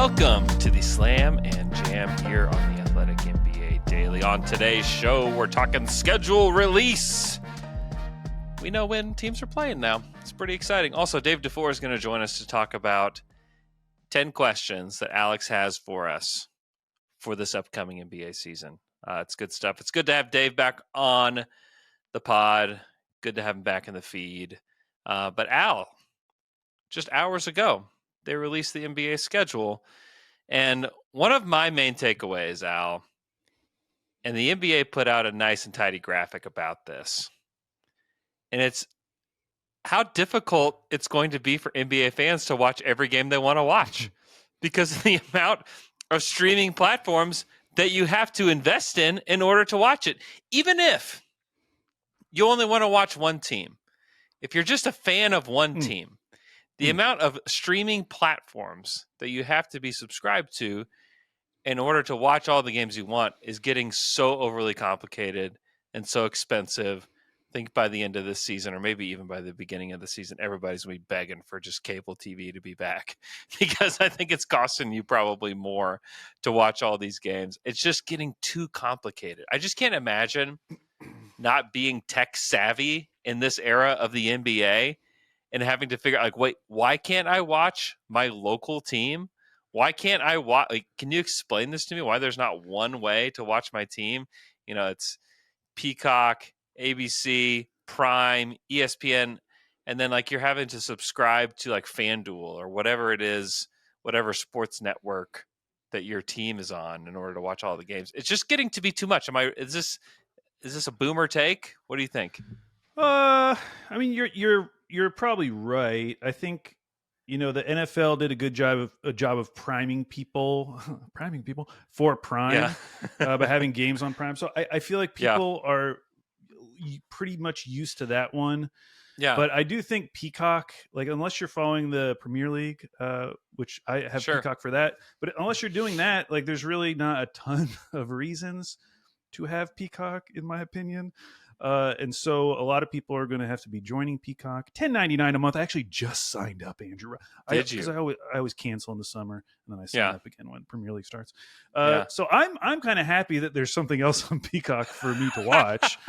Welcome to the Slam and Jam here on the Athletic NBA Daily. On today's show, we're talking schedule release. We know when teams are playing now. It's pretty exciting. Also, Dave DuFour is going to join us to talk about 10 questions that Alex has for us for this upcoming NBA season. It's good stuff. It's good to have Dave back on the pod. Good to have him back in the feed. But Al, just hours ago, they released the NBA schedule. And one of my main takeaways, Al, and the NBA put out a nice and tidy graphic about this. And it's how difficult it's going to be for NBA fans to watch every game they want to watch because of the amount of streaming platforms that you have to invest in order to watch it. Even if you only want to watch one team, if you're just a fan of one team, the amount of streaming platforms that you have to be subscribed to in order to watch all the games you want is getting so overly complicated and so expensive. I think by the end of this season, or maybe even by the beginning of the season, everybody's going to be begging for just cable TV to be back because I think it's costing you probably more to watch all these games. It's just getting too complicated. I just can't imagine not being tech savvy in this era of the NBA and having to figure out, like, wait, why can't I watch my local team? Why can't I watch? Like, can you explain this to me? Why there's not one way to watch my team? You know, it's Peacock, ABC, Prime, ESPN, and then like you're having to subscribe to like FanDuel or whatever it is, whatever sports network that your team is on in order to watch all the games. It's just getting to be too much. Is this a boomer take? What do you think? I mean, you're probably right. I think, you know, the NFL did a good job of priming people for Prime by having games on Prime. So I feel like people are pretty much used to that one. Yeah. But I do think Peacock, like, unless you're following the Premier League, which I have Peacock for that, but unless you're doing that, like, there's really not a ton of reasons to have Peacock, in my opinion. And so a lot of people are going to have to be joining Peacock. $10.99 a month. I actually just signed up, Andrew. Because I always cancel in the summer, and then I sign up again when Premier League starts. So I'm kind of happy that there's something else on Peacock for me to watch.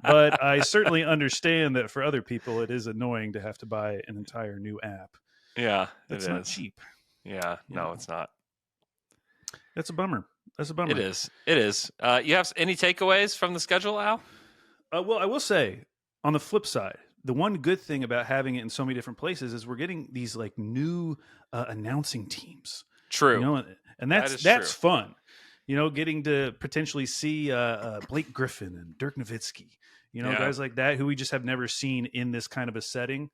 But I certainly understand that for other people, it is annoying to have to buy an entire new app. Yeah, it's not cheap. Yeah, no, it's not. That's a bummer. It is. You have any takeaways from the schedule, Al? Well, I will say, on the flip side, the one good thing about having it in so many different places is we're getting these like new announcing teams. True, you know, and that's fun. You know, getting to potentially see Blake Griffin and Dirk Nowitzki. You know, guys like that who we just have never seen in this kind of a setting.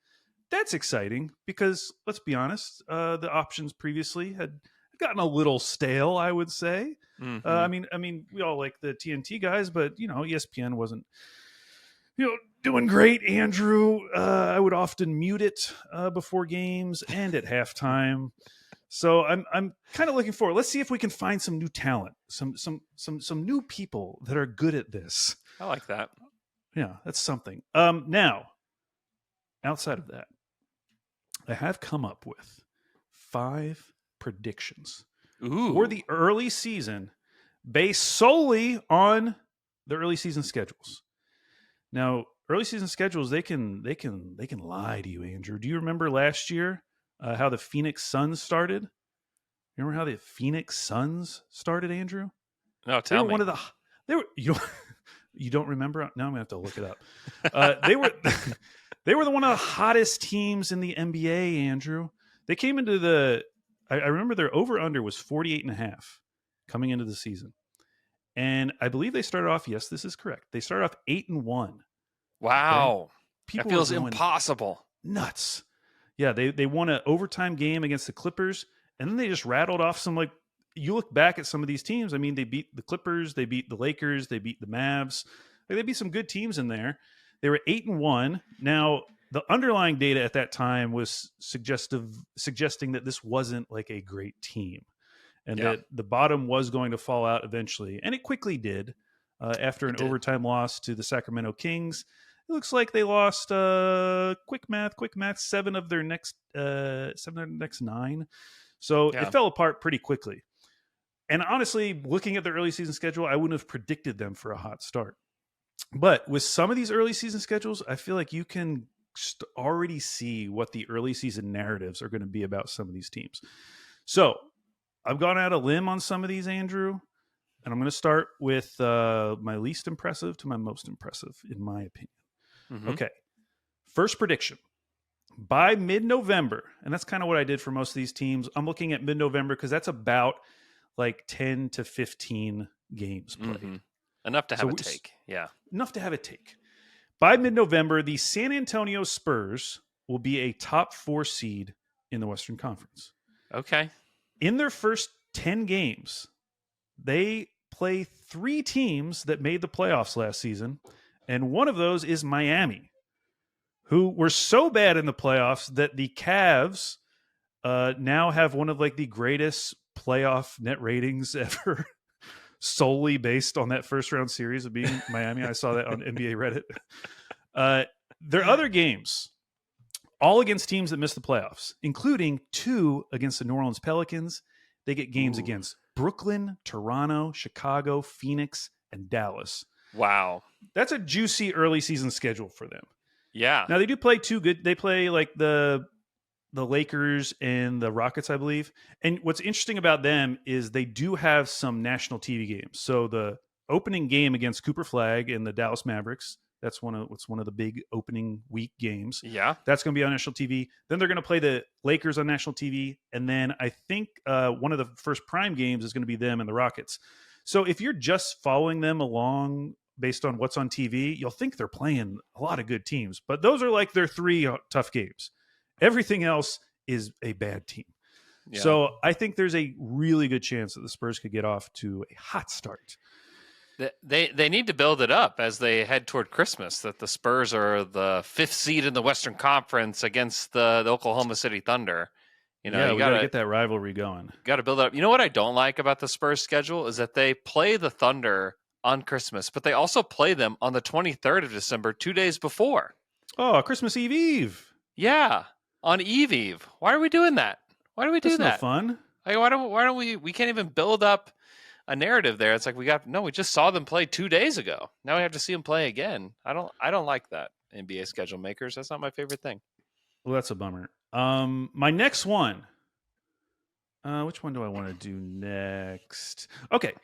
That's exciting because let's be honest, the options previously had gotten a little stale, I would say. Mm-hmm. I mean, we all like the TNT guys, but you know, ESPN wasn't, you know, doing great. Andrew, I would often mute it before games and at halftime. So I'm kind of looking forward. Let's see if we can find some new talent, some new people that are good at this. I like that. Yeah, that's something. Now, outside of that, I have come up with 5 predictions for the early season based solely on the early season schedules. Now, early season schedules, they can lie to you, Andrew. Do you remember last year how the Phoenix Suns started? Remember how the Phoenix Suns started, Andrew? No, tell me. You don't remember? Now I'm gonna have to look it up. They were one of the hottest teams in the NBA, Andrew. They came into I remember their over-under was 48.5 coming into the season. And I believe they started off, yes, this is correct. They started off 8-1. Wow. Okay? That feels impossible. Nuts. Yeah, they won an overtime game against the Clippers, and then they just rattled off some, like, you look back at some of these teams, I mean, they beat the Clippers, they beat the Lakers, they beat the Mavs. Like, they beat some good teams in there. They were 8-1. Now, the underlying data at that time was suggesting that this wasn't like a great team and that the bottom was going to fall out eventually. And it quickly did after an overtime loss to the Sacramento Kings. It looks like they lost quick math, 7 of their next 9. So Yeah. it fell apart pretty quickly. And honestly, looking at the early season schedule, I wouldn't have predicted them for a hot start. But with some of these early season schedules, I feel like you can already see what the early season narratives are going to be about some of these teams. So I've gone out a limb on some of these, Andrew, and I'm going to start with my least impressive to my most impressive, in my opinion. Mm-hmm. Okay. First prediction. By mid-November, and that's kind of what I did for most of these teams, I'm looking at mid-November because that's about like 10 to 15 games played. Mm-hmm. Enough to have a take. Yeah. Enough to have a take. By mid-November, the San Antonio Spurs will be a top 4 seed in the Western Conference. Okay. In their first 10 games, they play 3 teams that made the playoffs last season, and one of those is Miami, who were so bad in the playoffs that the Cavs now have one of like the greatest playoff net ratings ever, solely based on that first round series of being Miami. I saw that on NBA Reddit. Their other games, all against teams that missed the playoffs, including 2 against the New Orleans Pelicans. They get games against Brooklyn, Toronto, Chicago, Phoenix, and Dallas. Wow. That's a juicy early season schedule for them. Yeah. Now they do play 2 good. They play like the Lakers and the Rockets, I believe. And what's interesting about them is they do have some national TV games. So the opening game against Cooper Flag and the Dallas Mavericks, that's one of the big opening week games. Yeah. That's going to be on national TV. Then they're going to play the Lakers on national TV. And then I think one of the first prime games is going to be them and the Rockets. So if you're just following them along based on what's on TV, you'll think they're playing a lot of good teams. But those are like their 3 tough games. Everything else is a bad team. Yeah. So I think there's a really good chance that the Spurs could get off to a hot start. They need to build it up as they head toward Christmas, that the Spurs are the 5th seed in the Western Conference against the Oklahoma City Thunder. You know, you got to get that rivalry going. Got to build it up. You know what I don't like about the Spurs schedule is that they play the Thunder on Christmas, but they also play them on the 23rd of December, 2 days before. Oh, Christmas Eve. Yeah, on Eve. Why are we doing that? Why do we do that? That's no fun. Like, why don't we can't even build up a narrative there. It's like we just saw them play 2 days ago. Now we have to see them play again. I don't like that, NBA schedule makers. That's not my favorite thing. Well, that's a bummer. My next one. Which one do I want to do next? Okay.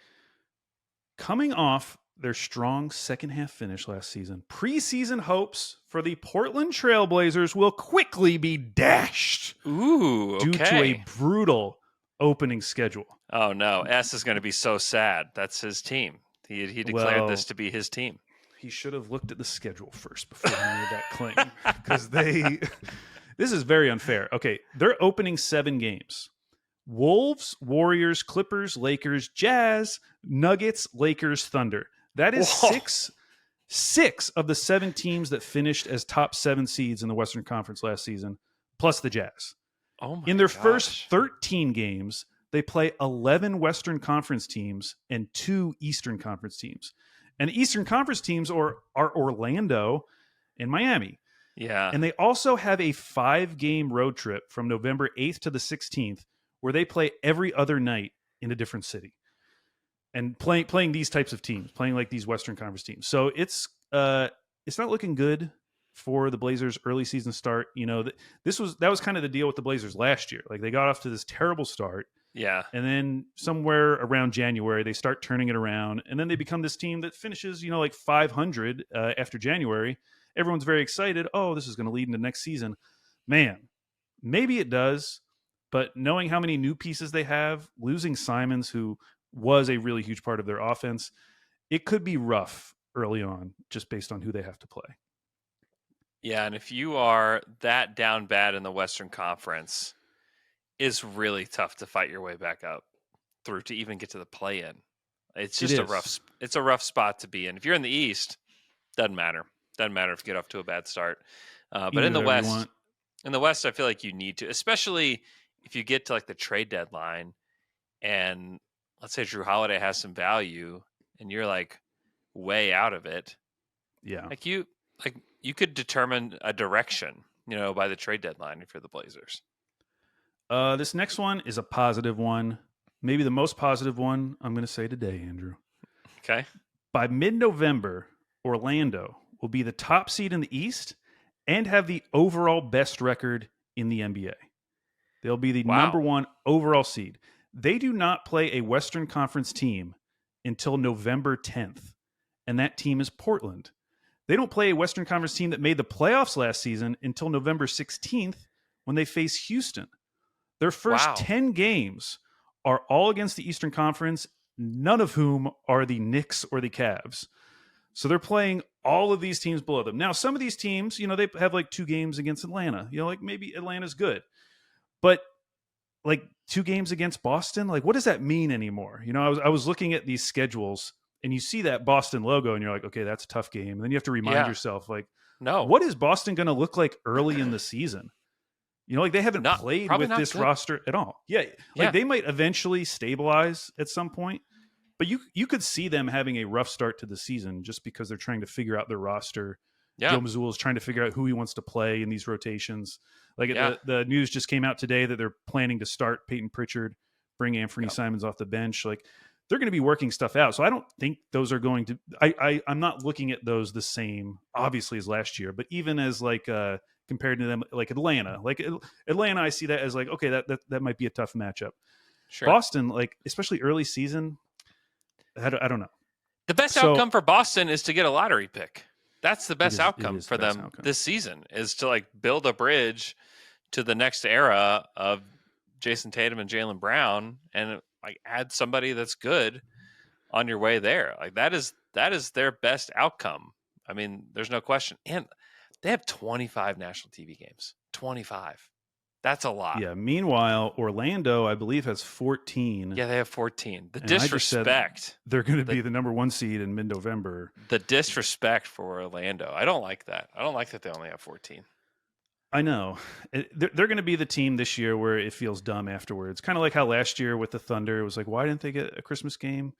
Coming off their strong second half finish last season, preseason hopes for the Portland Trailblazers will quickly be dashed. Ooh, due to a brutal opening schedule. Oh no, S is going to be so sad. That's his team. He declared this to be his team. He should have looked at the schedule first before he made that claim, because this is very unfair. Okay, they're opening 7 games. Wolves, Warriors, Clippers, Lakers, Jazz, Nuggets, Lakers, Thunder. That is six of the 7 teams that finished as top 7 seeds in the Western Conference last season, plus the Jazz. Oh my In their gosh. first 13 games, they play 11 Western Conference teams and 2 Eastern Conference teams. And the Eastern Conference teams are Orlando and Miami. Yeah. And they also have a 5-game road trip from November 8th to the 16th where they play every other night in a different city. And playing these types of teams, playing like these Western Conference teams. So it's not looking good for the Blazers' early season start. You know, that was kind of the deal with the Blazers last year. Like, they got off to this terrible start. Yeah. And then somewhere around January, they start turning it around. And then they become this team that finishes, like 500 after January. Everyone's very excited. Oh, this is going to lead into next season. Man, maybe it does. But knowing how many new pieces they have, losing Simons, who was a really huge part of their offense, it could be rough early on just based on who they have to play. Yeah, and if you are that down bad in the Western Conference, it's really tough to fight your way back up through to even get to the play-in. It's just a rough spot to be in. If you're in the East, doesn't matter. Doesn't matter if you get off to a bad start. But in the West, I feel like you need to, especially if you get to like the trade deadline and let's say Drew Holiday has some value and you're like way out of it. Yeah. You could determine a direction, by the trade deadline if you're the Blazers. This next one is a positive one, maybe the most positive one I'm going to say today, Andrew. Okay. By mid-November, Orlando will be the top seed in the East and have the overall best record in the NBA. They'll be the number one overall seed. They do not play a Western Conference team until November 10th, and that team is Portland. They don't play a Western Conference team that made the playoffs last season until November 16th when they face Houston. Their first 10 games are all against the Eastern Conference, none of whom are the Knicks or the Cavs. So they're playing all of these teams below them. Now, some of these teams, they have like 2 games against Atlanta. Like maybe Atlanta's good. But like 2 games against Boston, like what does that mean anymore? I was looking at these schedules and you see that Boston logo and you're like, okay, that's a tough game. And then you have to remind yourself, like, no, what is Boston going to look like early in the season? Like they haven't played with this roster at all. Yeah. They might eventually stabilize at some point, but you could see them having a rough start to the season just because they're trying to figure out their roster. Yeah. Joe Mazzulla is trying to figure out who he wants to play in these rotations. Like the news just came out today that they're planning to start Peyton Pritchard, bring Anthony Simons off the bench. Like they're going to be working stuff out. So I don't think those are going to, I'm not looking at those the same, obviously, as last year, but even as like, compared to them, like Atlanta, I see that as like, okay, that might be a tough matchup. Sure. Boston, like, especially early season, I don't know. The best outcome for Boston is to get a lottery pick. That's the best outcome for them this season, is to like build a bridge to the next era of Jason Tatum and Jaylen Brown and like add somebody that's good on your way there. Like that is their best outcome. I mean, there's no question. And they have 25 national TV games. 25. That's a lot. Yeah. Meanwhile, Orlando, I believe, has 14. Yeah, they have 14. The disrespect. They're going to be the number 1 seed in mid-November. The disrespect for Orlando. I don't like that. I don't like that they only have 14. I know. They're going to be the team this year where it feels dumb afterwards. Kind of like how last year with the Thunder, it was like, why didn't they get a Christmas game?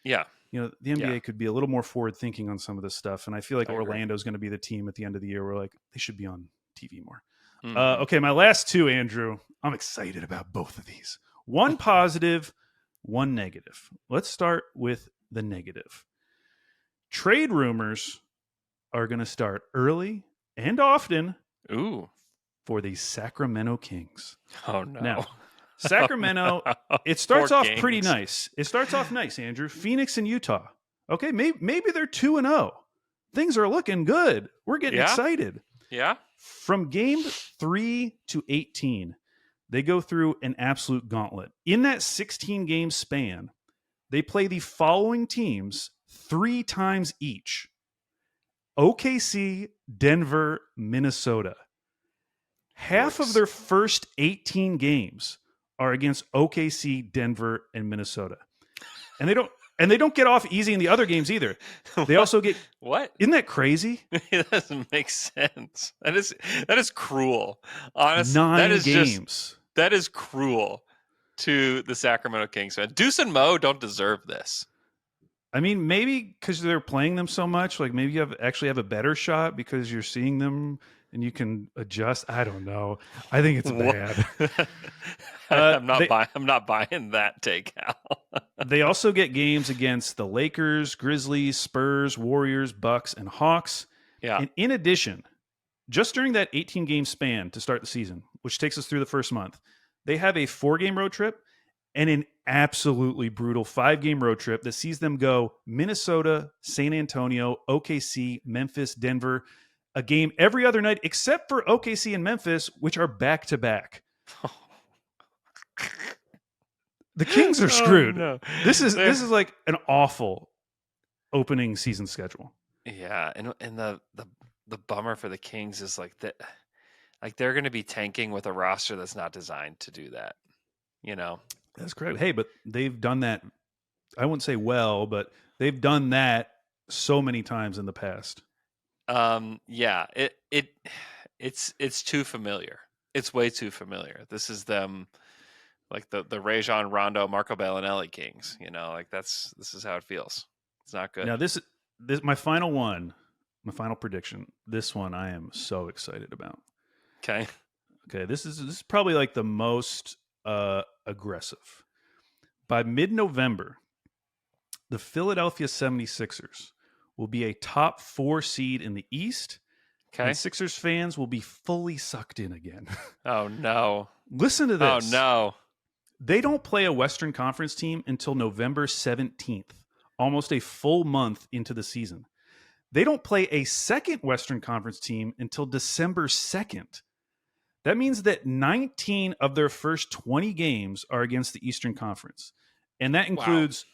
Yeah. The NBA could be a little more forward-thinking on some of this stuff, and I feel like Orlando is going to be the team at the end of the year where like they should be on TV more. Mm-hmm. Okay, my last 2, Andrew. I'm excited about both of these. One positive, one negative. Let's start with the negative. Trade rumors are going to start early and often for the Sacramento Kings. Oh, no. Now, Sacramento, it starts off pretty nice. It starts off nice, Andrew. Phoenix and Utah. Okay, maybe they're 2-0. Things are looking good. We're getting excited. Yeah. From game 3 to 18, they go through an absolute gauntlet. In that 16-game span, they play the following teams 3 times each: OKC, Denver, Minnesota. Half of their first 18 games are against OKC, Denver, and Minnesota. And they don't get off easy in the other games either. They also get what? Isn't that crazy? It doesn't make sense. That is cruel. Honestly, 9 games. That is cruel to the Sacramento Kings. Deuce and Mo don't deserve this. I mean, maybe because they're playing them so much, like maybe you actually have a better shot because you're seeing them and you can adjust. I don't know. I think it's bad. I'm not buying that take, Al. They also get games against the Lakers, Grizzlies, Spurs, Warriors, Bucks, and Hawks. Yeah. And in addition, just during that 18-game span to start the season, which takes us through the first month, they have a 4-game road trip and an absolutely brutal 5-game road trip that sees them go Minnesota, San Antonio, OKC, Memphis, Denver, a game every other night except for OKC and Memphis, which are back-to-back. The Kings are screwed. Oh, no. This is like an awful opening season schedule. Yeah, and the bummer for the Kings is like that, like they're going to be tanking with a roster that's not designed to do that. That's correct. Hey, but they've done that. I wouldn't say well, but they've done that so many times in the past. Yeah, it's too familiar. It's way too familiar. This is them, like the Rajon Rondo, Marco Bellinelli Kings. This is how it feels. It's not good. Now this my final one, my final prediction. This one I am so excited about. Okay. Okay, this is probably like the most aggressive. By mid-November, the Philadelphia 76ers will be a top 4 seed in the East, Okay. and Sixers fans will be fully sucked in again. Oh, no. Listen to Oh, this. no. They don't play a Western Conference team until November 17th, almost a full month into the season. They don't play a second Western Conference team until December 2nd. That means that 19 of their first 20 games are against the Eastern Conference. And that includes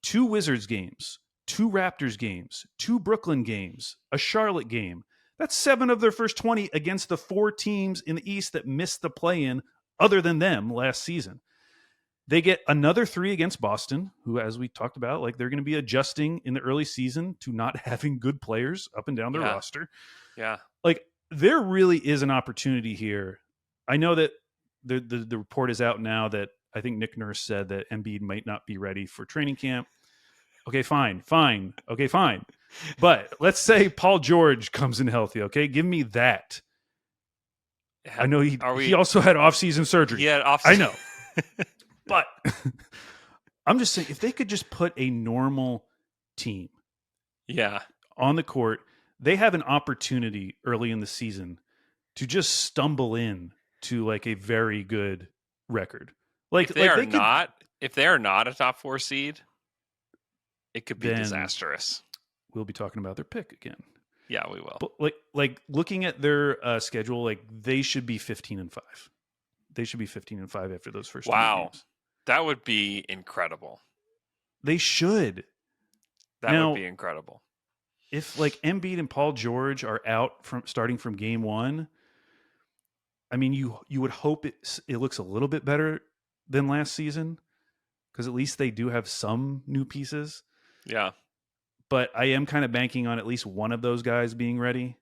2 Wizards games, 2 Raptors games, 2 Brooklyn games, a Charlotte game. That's 7 of their first 20 against the 4 teams in the East that missed the play-in other than them last season. They get another 3 against Boston, who, as we talked about, like they're going to be adjusting in the early season to not having good players up and down their roster. Yeah. Like, there really is an opportunity here. I know that the report is out now that I think Nick Nurse said that Embiid might not be ready for training camp. Okay, fine. Okay, fine. But let's say Paul George comes in healthy, okay? Give me that. I know he also had off-season surgery. Yeah, off-season. I know. But I'm just saying, if they could just put a normal team on the court, they have an opportunity early in the season to just stumble in to like a very good record. Like if they are not a top 4 seed, it could be disastrous. We'll be talking about their pick again. Yeah, we will. But like looking at their schedule, like they should be 15-5. They should be 15-5 after those first 2 games. That would be incredible. They should. That would be incredible. If like Embiid and Paul George are out starting from game 1, I mean, you would hope it looks a little bit better than last season because at least they do have some new pieces. Yeah. But I am kind of banking on at least one of those guys being ready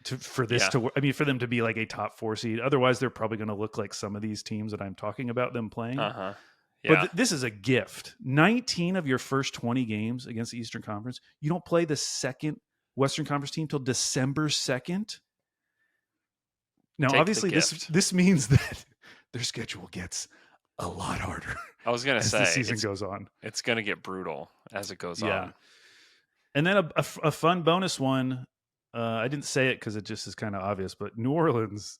for them to be like a top 4 seed. Otherwise, they're probably going to look like some of these teams that I'm talking about them playing. Yeah. But this is a gift. 19 of your first 20 games against the Eastern Conference. You don't play the second Western Conference team till December 2nd. Now, obviously, this means that their schedule gets a lot harder. I was going to say, the season goes on. It's going to get brutal as it goes on. And then a fun bonus one. I didn't say it because it just is kind of obvious, but New Orleans,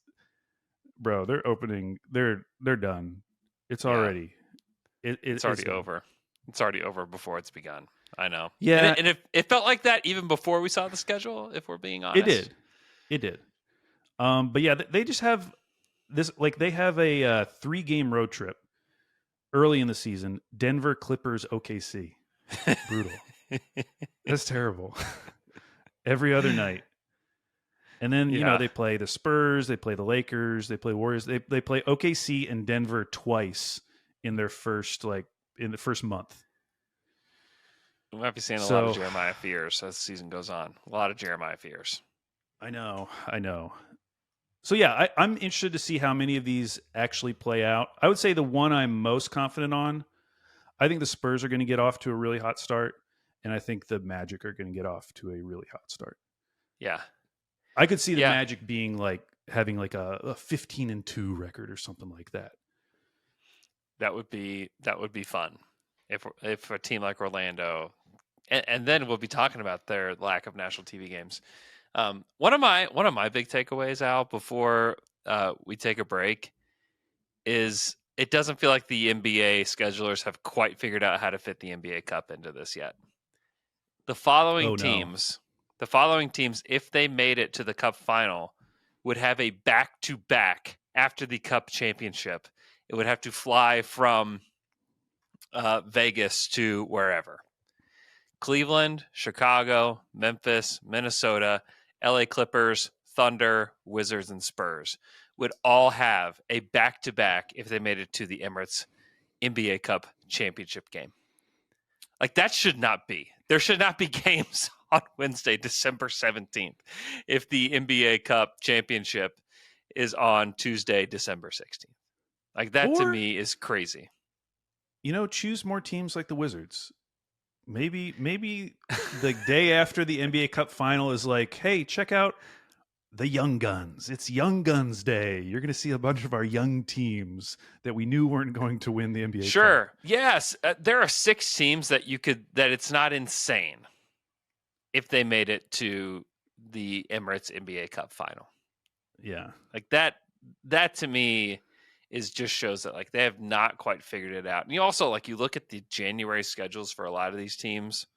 bro, they're opening. They're done. It's already. It's already over. It's already over before it's begun. I know. Yeah, and it felt like that even before we saw the schedule. If we're being honest, It did. But yeah, they just have this. Like they have a 3-game road trip early in the season. Denver, Clippers, OKC. Brutal. That's terrible. Every other night. And then, you know, they play the Spurs, they play the Lakers, they play Warriors. They play OKC and Denver twice in their first month. We might be seeing a lot of Jeremiah Fears as the season goes on. A lot of Jeremiah Fears. I know. So yeah, I'm interested to see how many of these actually play out. I would say the one I'm most confident on, I think the Spurs are going to get off to a really hot start. And I think the Magic are going to get off to a really hot start. Yeah. I could see the Magic being like having like a 15-2 record or something like that. That would be fun if a team like Orlando, and then we'll be talking about their lack of national TV games. One of my big takeaways, Al, before we take a break, is it doesn't feel like the NBA schedulers have quite figured out how to fit the NBA Cup into this yet. The following teams, if they made it to the Cup final, would have a back-to-back after the Cup championship. It would have to fly from Vegas to wherever. Cleveland, Chicago, Memphis, Minnesota, LA Clippers, Thunder, Wizards, and Spurs would all have a back-to-back if they made it to the Emirates NBA Cup championship game. Like, that should not be. There should not be games on Wednesday, December 17th, if the NBA Cup championship is on Tuesday, December 16th. Like, that to me is crazy. You know, choose more teams like the Wizards. Maybe the day after the NBA Cup final is like, hey, check out the young guns. It's Young Guns Day. You're going to see a bunch of our young teams that we knew weren't going to win the NBA Sure. Cup. Yes. There are 6 teams that it's not insane if they made it to the Emirates NBA Cup final. Yeah. Like that to me just shows that like they have not quite figured it out. And you also like you look at the January schedules for a lot of these teams,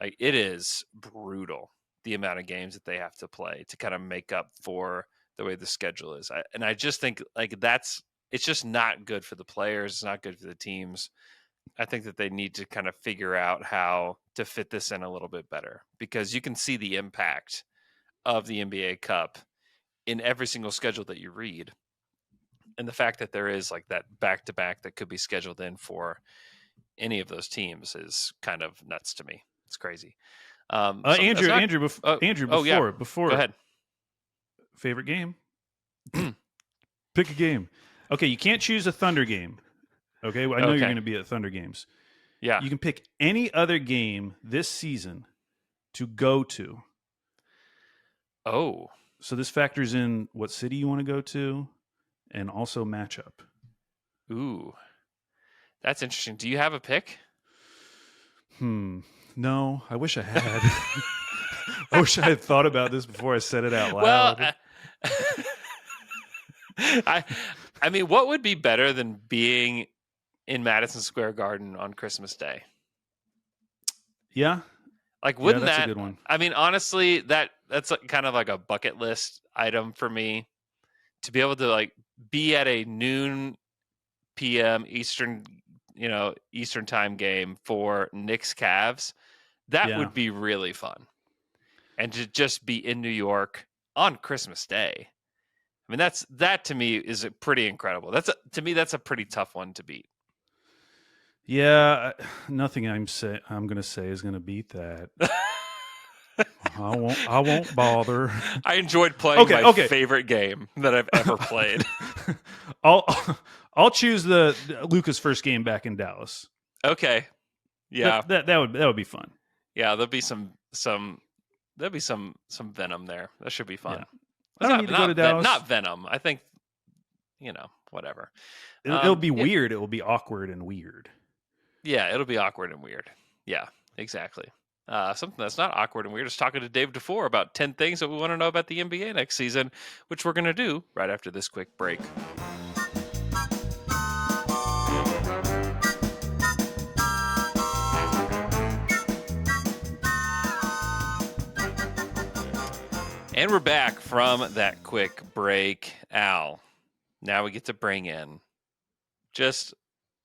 like it is brutal the amount of games that they have to play to kind of make up for the way the schedule is. I just think like it's just not good for the players. It's not good for the teams. I think that they need to kind of figure out how to fit this in a little bit better because you can see the impact of the NBA Cup in every single schedule that you read. And the fact that there is like that back-to-back that could be scheduled in for any of those teams is kind of nuts to me. It's crazy. Andrew, before, go ahead. Favorite game? Pick a game. Okay, you can't choose a Thunder game. Okay, well, I know you're going to be at Thunder games. Yeah. You can pick any other game this season to go to. Oh. So this factors in what city you want to go to and also matchup. Ooh. That's interesting. Do you have a pick? No, I wish I had. I wish I had thought about this before I said it out loud. Well, I mean, what would be better than being in Madison Square Garden on Christmas Day? Yeah. Like, wouldn't that's that? A good one. I mean, honestly, that's kind of like a bucket list item for me to be able to like be at a noon p.m. Eastern time game for Knicks Cavs. That would be really fun, and to just be in New York on Christmas Day. I mean, that to me is pretty incredible. To me, that's a pretty tough one to beat. Yeah, nothing I'm going to say is going to beat that. I won't bother. I enjoyed playing my favorite game that I've ever played. I'll choose the Luka's first game back in Dallas. Okay. Yeah. That would be fun. Yeah, there'll be some venom there. That should be fun. Yeah. I don't need to go to Dallas. Not venom. I think whatever. It'll be weird. It will be awkward and weird. Yeah, it'll be awkward and weird. Yeah, exactly. Something that's not awkward and weird is talking to Dave DuFour about 10 things that we want to know about the NBA next season, which we're going to do right after this quick break. And we're back from that quick break. Al, now we get to bring in just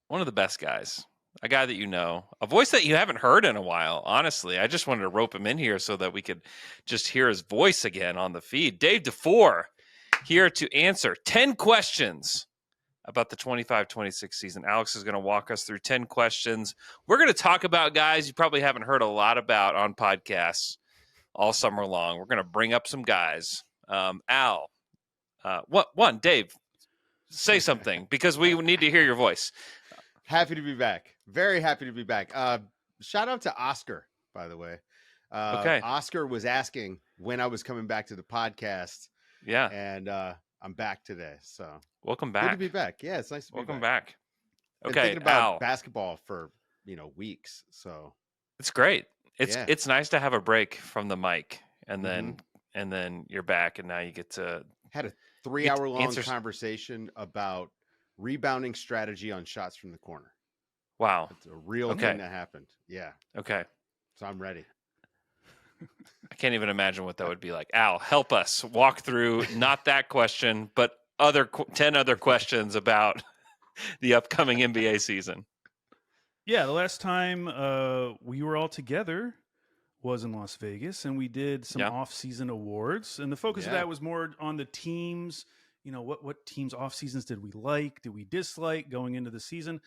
one of the best guys, a guy that you know, a voice that you haven't heard in a while, honestly. I just wanted to rope him in here so that we could just hear his voice again on the feed. Dave DuFour here to answer 10 questions about the 25-26 season. Alex is going to walk us through 10 questions. We're going to talk about guys you probably haven't heard a lot about on podcasts all summer long. We're going to bring up some guys. Al, Dave, say something because we need to hear your voice. Happy to be back. Very happy to be back. Shout out to Oscar, by the way. Okay. Oscar was asking when I was coming back to the podcast. Yeah. And I'm back today. So welcome back. Good to be back. Yeah, it's nice to be welcome back. Okay. Been thinking about Al. basketball for weeks. So it's great. It's nice to have a break from the mic and then you're back and now you get to had a 3-hour-long conversation about rebounding strategy on shots from the corner. Wow. It's a real thing that happened. Yeah. Okay. So I'm ready. I can't even imagine what that would be like. Al, help us walk through not that question, but 10 other questions about the upcoming NBA season. Yeah, the last time we were all together was in Las Vegas, and we did some off-season awards. And the focus of that was more on the teams. What teams' off-seasons did we like? Did we dislike going into the season?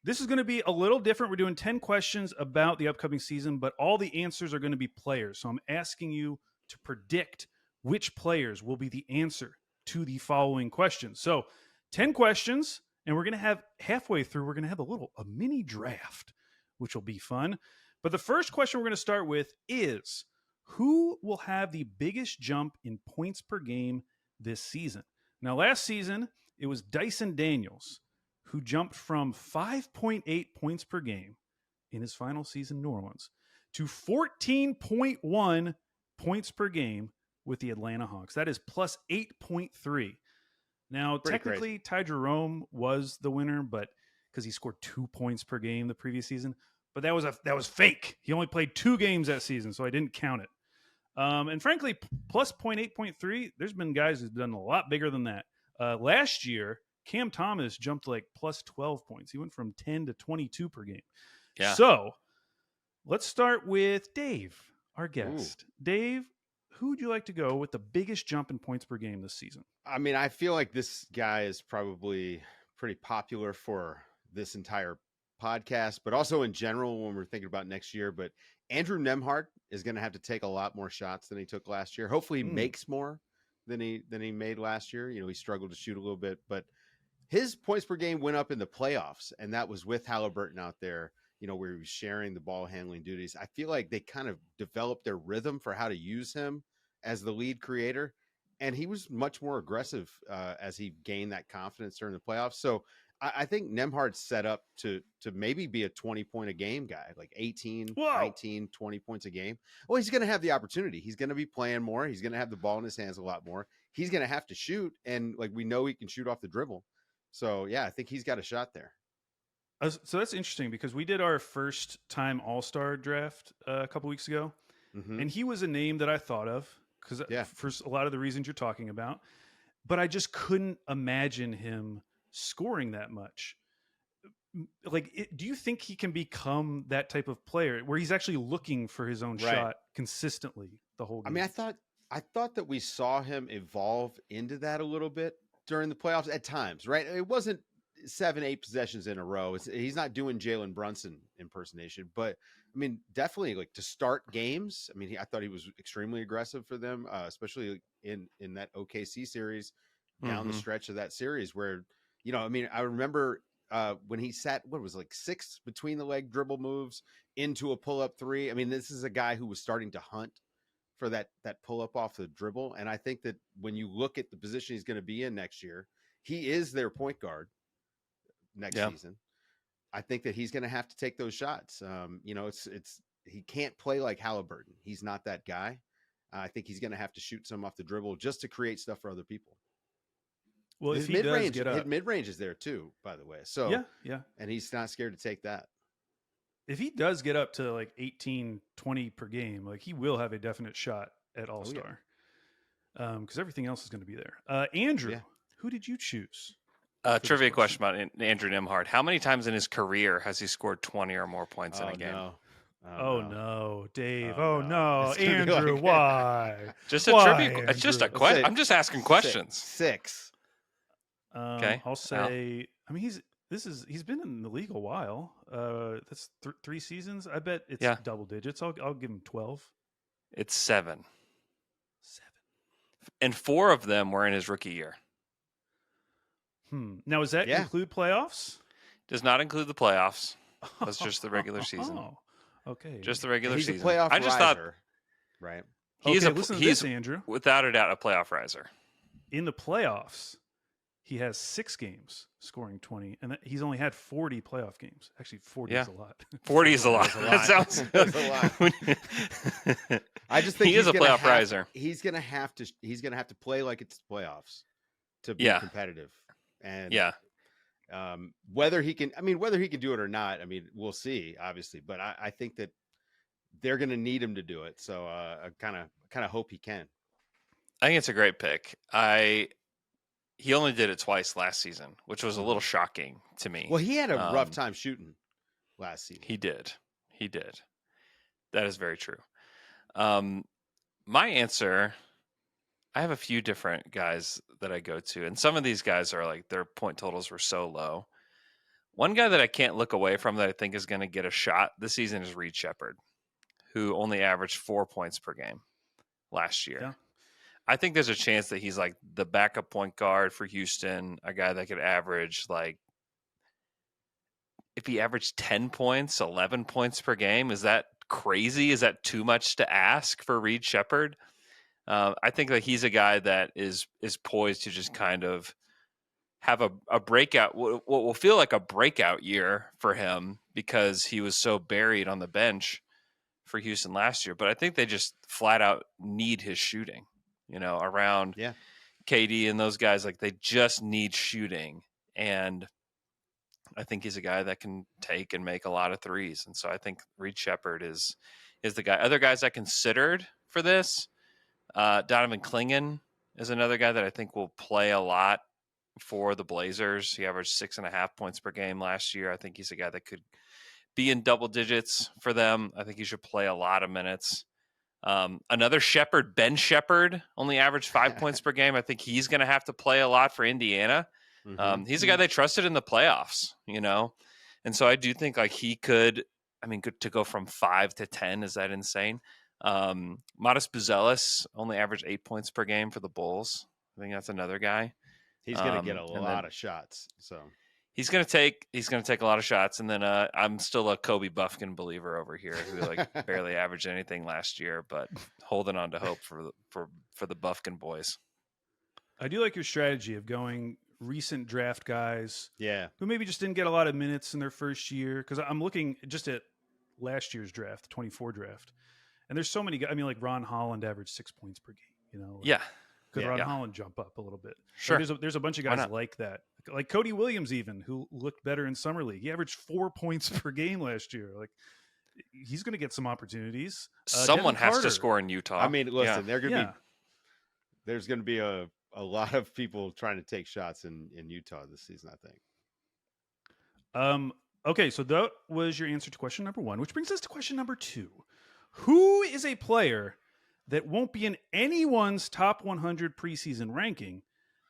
This is going to be a little different. We're doing 10 questions about the upcoming season, but all the answers are going to be players. So I'm asking you to predict which players will be the answer to the following questions. So 10 questions. And we're going to have halfway through, we're going to have a mini draft, which will be fun. But the first question we're going to start with is, Who will have the biggest jump in points per game this season? Now, last season, it was Dyson Daniels, who jumped from 5.8 points per game in his final season in New Orleans to 14.1 points per game with the Atlanta Hawks. That is plus 8.3. Now, Pretty technically, crazy. Ty Jerome was the winner, but because he scored 2 points per game the previous season. But that was fake. He only played 2 games that season, so I didn't count it. And frankly, plus 0.8.3, there's been guys who've done a lot bigger than that. Last year, Cam Thomas jumped like plus 12 points. He went from 10 to 22 per game. Yeah. So let's start with Dave, our guest. Ooh. Dave, who would you like to go with the biggest jump in points per game this season? I mean, I feel like this guy is probably pretty popular for this entire podcast, but also in general when we're thinking about next year. But Andrew Nembhard is going to have to take a lot more shots than he took last year. Hopefully he makes more than he made last year. You know, he struggled to shoot a little bit, but his points per game went up in the playoffs, and that was with Halliburton out there, you know, where he was sharing the ball handling duties. I feel like they kind of developed their rhythm for how to use him as the lead creator, and he was much more aggressive as he gained that confidence during the playoffs. So I think Nembhard's set up to maybe be a 20-point a game guy, like 18, 19, 20 points a game. Well, he's going to have the opportunity. He's going to be playing more. He's going to have the ball in his hands a lot more. He's going to have to shoot, and like we know he can shoot off the dribble. So, yeah, I think he's got a shot there. So that's interesting because we did our first time All-Star draft a couple weeks ago, and he was a name that I thought of because for a lot of the reasons you're talking about, but I just couldn't imagine him scoring that much. Like, do you think he can become that type of player where he's actually looking for his own shot consistently the whole game? I mean, I thought that we saw him evolve into that a little bit during the playoffs at times, right? It wasn't 7-8 possessions in a row. He's not doing Jalen Brunson impersonation, but I mean, definitely like to start games. I mean, I thought he was extremely aggressive for them, especially in that OKC series down the stretch of that series where, you know, I mean, I remember when he sat, what was it, like 6 between the leg dribble moves into a pull-up 3. I mean, this is a guy who was starting to hunt for that pull-up off the dribble. And I think that when you look at the position he's going to be in next year, he is their point guard next season. I think that he's going to have to take those shots. You know, he can't play like Halliburton. He's not that guy. I think he's going to have to shoot some off the dribble just to create stuff for other people. Well, his mid-range is there too, by the way. So yeah. And he's not scared to take that. If he does get up to like 18, 20 per game, like he will have a definite shot at All-Star. Because everything else is going to be there. Andrew, who did you choose? Trivia question about Andrew Nembhard. How many times in his career has he scored 20 or more points in a game? No. No, Dave. No, Andrew. Like, why? Just a trivia. It's just a question. I'm just asking questions. 6. Okay. I'll say. I mean, he's been in the league a while. That's 3 seasons. I bet it's double digits. I'll give him 12. It's 7. And 4 of them were in his rookie year. Now, does that include playoffs? Does not include the playoffs. That's just the regular season. Okay. Just the regular season. He's a playoff I just riser, thought, right? He's Andrew. Without a doubt, a playoff riser. In the playoffs, he has 6 games scoring 20, and he's only had 40 playoff games. Actually, 40 is a lot. 40 is a lot. That sounds a lot. I just think he is a playoff riser. He's gonna have to play like it's playoffs to be competitive. And whether he can do it or not, I mean, we'll see, obviously. But I think that they're going to need him to do it. So I kind of hope he can. I think it's a great pick. He only did it twice last season, which was a little shocking to me. Well, he had a rough time shooting last season. He did. That is very true. My answer, I have a few different guys that I go to, and some of these guys are like their point totals were so low. One guy that I can't look away from that I think is going to get a shot this season is Reed Shepherd, who only averaged 4 points per game last year. Yeah. I think there's a chance that he's like the backup point guard for Houston, a guy that could average like, if he averaged 10 points, 11 points per game, is that crazy? Is that too much to ask for Reed Shepherd? I think that he's a guy that is poised to just kind of have a breakout, what will feel like a breakout year for him because he was so buried on the bench for Houston last year. But I think they just flat out need his shooting, around KD and those guys. Like, they just need shooting. And I think he's a guy that can take and make a lot of threes. And so I think Reed Shepherd is the guy. Other guys I considered for this, Donovan Clingan is another guy that I think will play a lot for the Blazers. He averaged 6.5 points per game last year. I think he's a guy that could be in double digits for them. I think he should play a lot of minutes. Another Shepherd, Ben Shepherd, only averaged 5 points per game. I think he's going to have to play a lot for Indiana. He's a guy they trusted in the playoffs, and so I do think like he could. I mean, to go from 5 to 10, is that insane? Modest Buzelis only averaged 8 points per game for the Bulls. I think that's another guy. He's going to get a lot of shots. So he's going to take a lot of shots. And then I'm still a Kobe Bufkin believer over here, who like barely averaged anything last year, but holding on to hope for the Bufkin boys. I do like your strategy of going recent draft guys, who maybe just didn't get a lot of minutes in their first year. Because I'm looking just at last year's draft, the 24 draft, and there's so many guys. I mean, like Ron Holland averaged 6 points per game. Could Ron Holland jump up a little bit? Sure. Like there's a bunch of guys like that, like Cody Williams, even, who looked better in summer league. He averaged 4 points per game last year. Like, he's going to get some opportunities. Someone has to score in Utah. I mean, listen, they're going to be. There's going to be a lot of people trying to take shots in Utah this season, I think. Okay, so that was your answer to question number 1, which brings us to question number 2. Who is a player that won't be in anyone's top 100 preseason ranking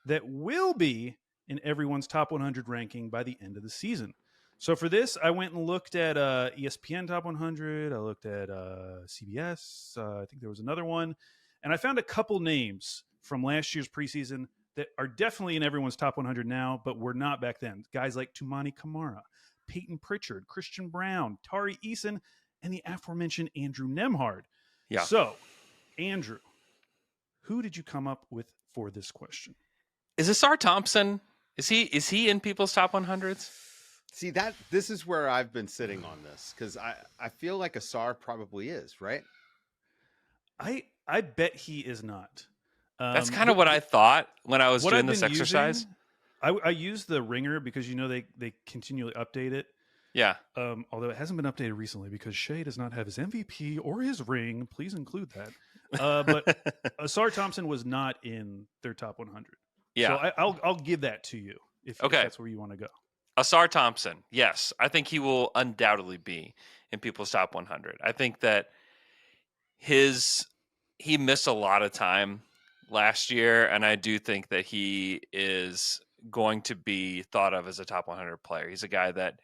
that will be in everyone's top 100 ranking by the end of the season? So for this, I went and looked at ESPN Top 100. I looked at CBS. I think there was another one. And I found a couple names from last year's preseason that are definitely in everyone's top 100 now, but were not back then. Guys like Toumani Camara, Peyton Pritchard, Christian Brown, Tari Eason, and the aforementioned Andrew Nembhard. Yeah. So, Andrew, who did you come up with for this question? Is Asar Thompson? Is he in people's top 100s? See, this is where I've been sitting on this, because I feel like Asar probably is, right? I bet he is not. That's kind of what I thought when I was doing this exercise. I use the Ringer because they continually update it. Yeah. Although it hasn't been updated recently because Shea does not have his MVP or his ring. Please include that. But Asar Thompson was not in their top 100. Yeah. So I'll give that to you if that's where you want to go. Asar Thompson, yes. I think he will undoubtedly be in people's top 100. I think that he missed a lot of time last year, and I do think that he is going to be thought of as a top 100 player. He's a guy that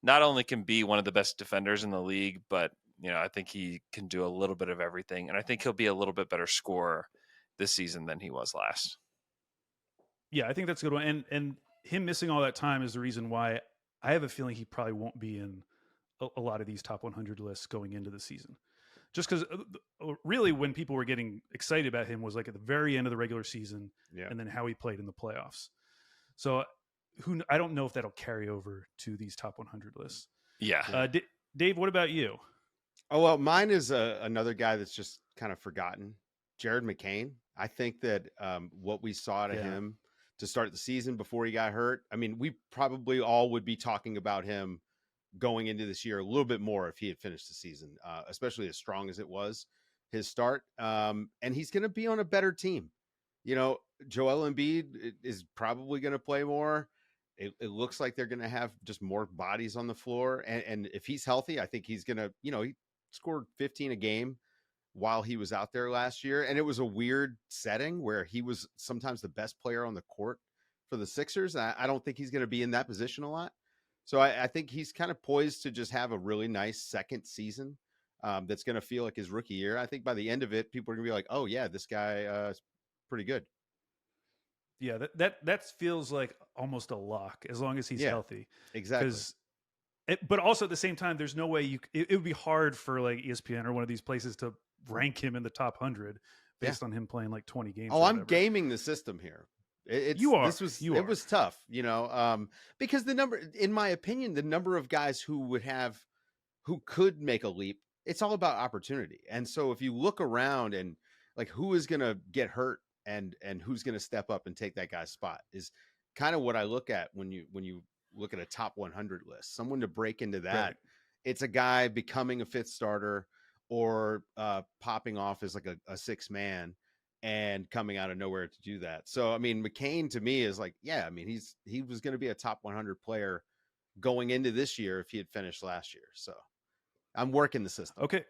not only can be one of the best defenders in the league, but I think he can do a little bit of everything, and I think he'll be a little bit better scorer this season than he was last. Yeah, I think that's a good one. And him missing all that time is the reason why I have a feeling he probably won't be in a lot of these top 100 lists going into the season. Just because really when people were getting excited about him was like at the very end of the regular season and then how he played in the playoffs. So I don't know if that'll carry over to these top 100 lists. Yeah. Dave, what about you? Oh, well, mine is another guy that's just kind of forgotten, Jared McCain. I think that what we saw to him to start the season before he got hurt, I mean, we probably all would be talking about him going into this year a little bit more if he had finished the season, especially as strong as it was his start. And he's going to be on a better team. Joel Embiid is probably going to play more. It looks like they're going to have just more bodies on the floor. And if he's healthy, I think he's going to, he scored 15 a game while he was out there last year. And it was a weird setting where he was sometimes the best player on the court for the Sixers. I don't think he's going to be in that position a lot. So I think he's kind of poised to just have a really nice second season that's going to feel like his rookie year. I think by the end of it, people are going to be like, oh, yeah, this guy is pretty good. Yeah, that feels like almost a lock as long as he's healthy. Exactly. But also at the same time, there's no way it would be hard for like ESPN or one of these places to rank him in the top 100 based on him playing like 20 games. Oh, I'm gaming the system here. It was tough, because in my opinion, the number of guys who could make a leap, it's all about opportunity. And so if you look around and like who is going to get hurt and who's going to step up and take that guy's spot is kind of what I look at when you look at a top 100 list. Someone to break into that. Right. It's a guy becoming a fifth starter or popping off as like a sixth man and coming out of nowhere to do that. So, I mean, McCain to me is like, yeah, I mean, he was going to be a top 100 player going into this year if he had finished last year. So I'm working the system. Okay.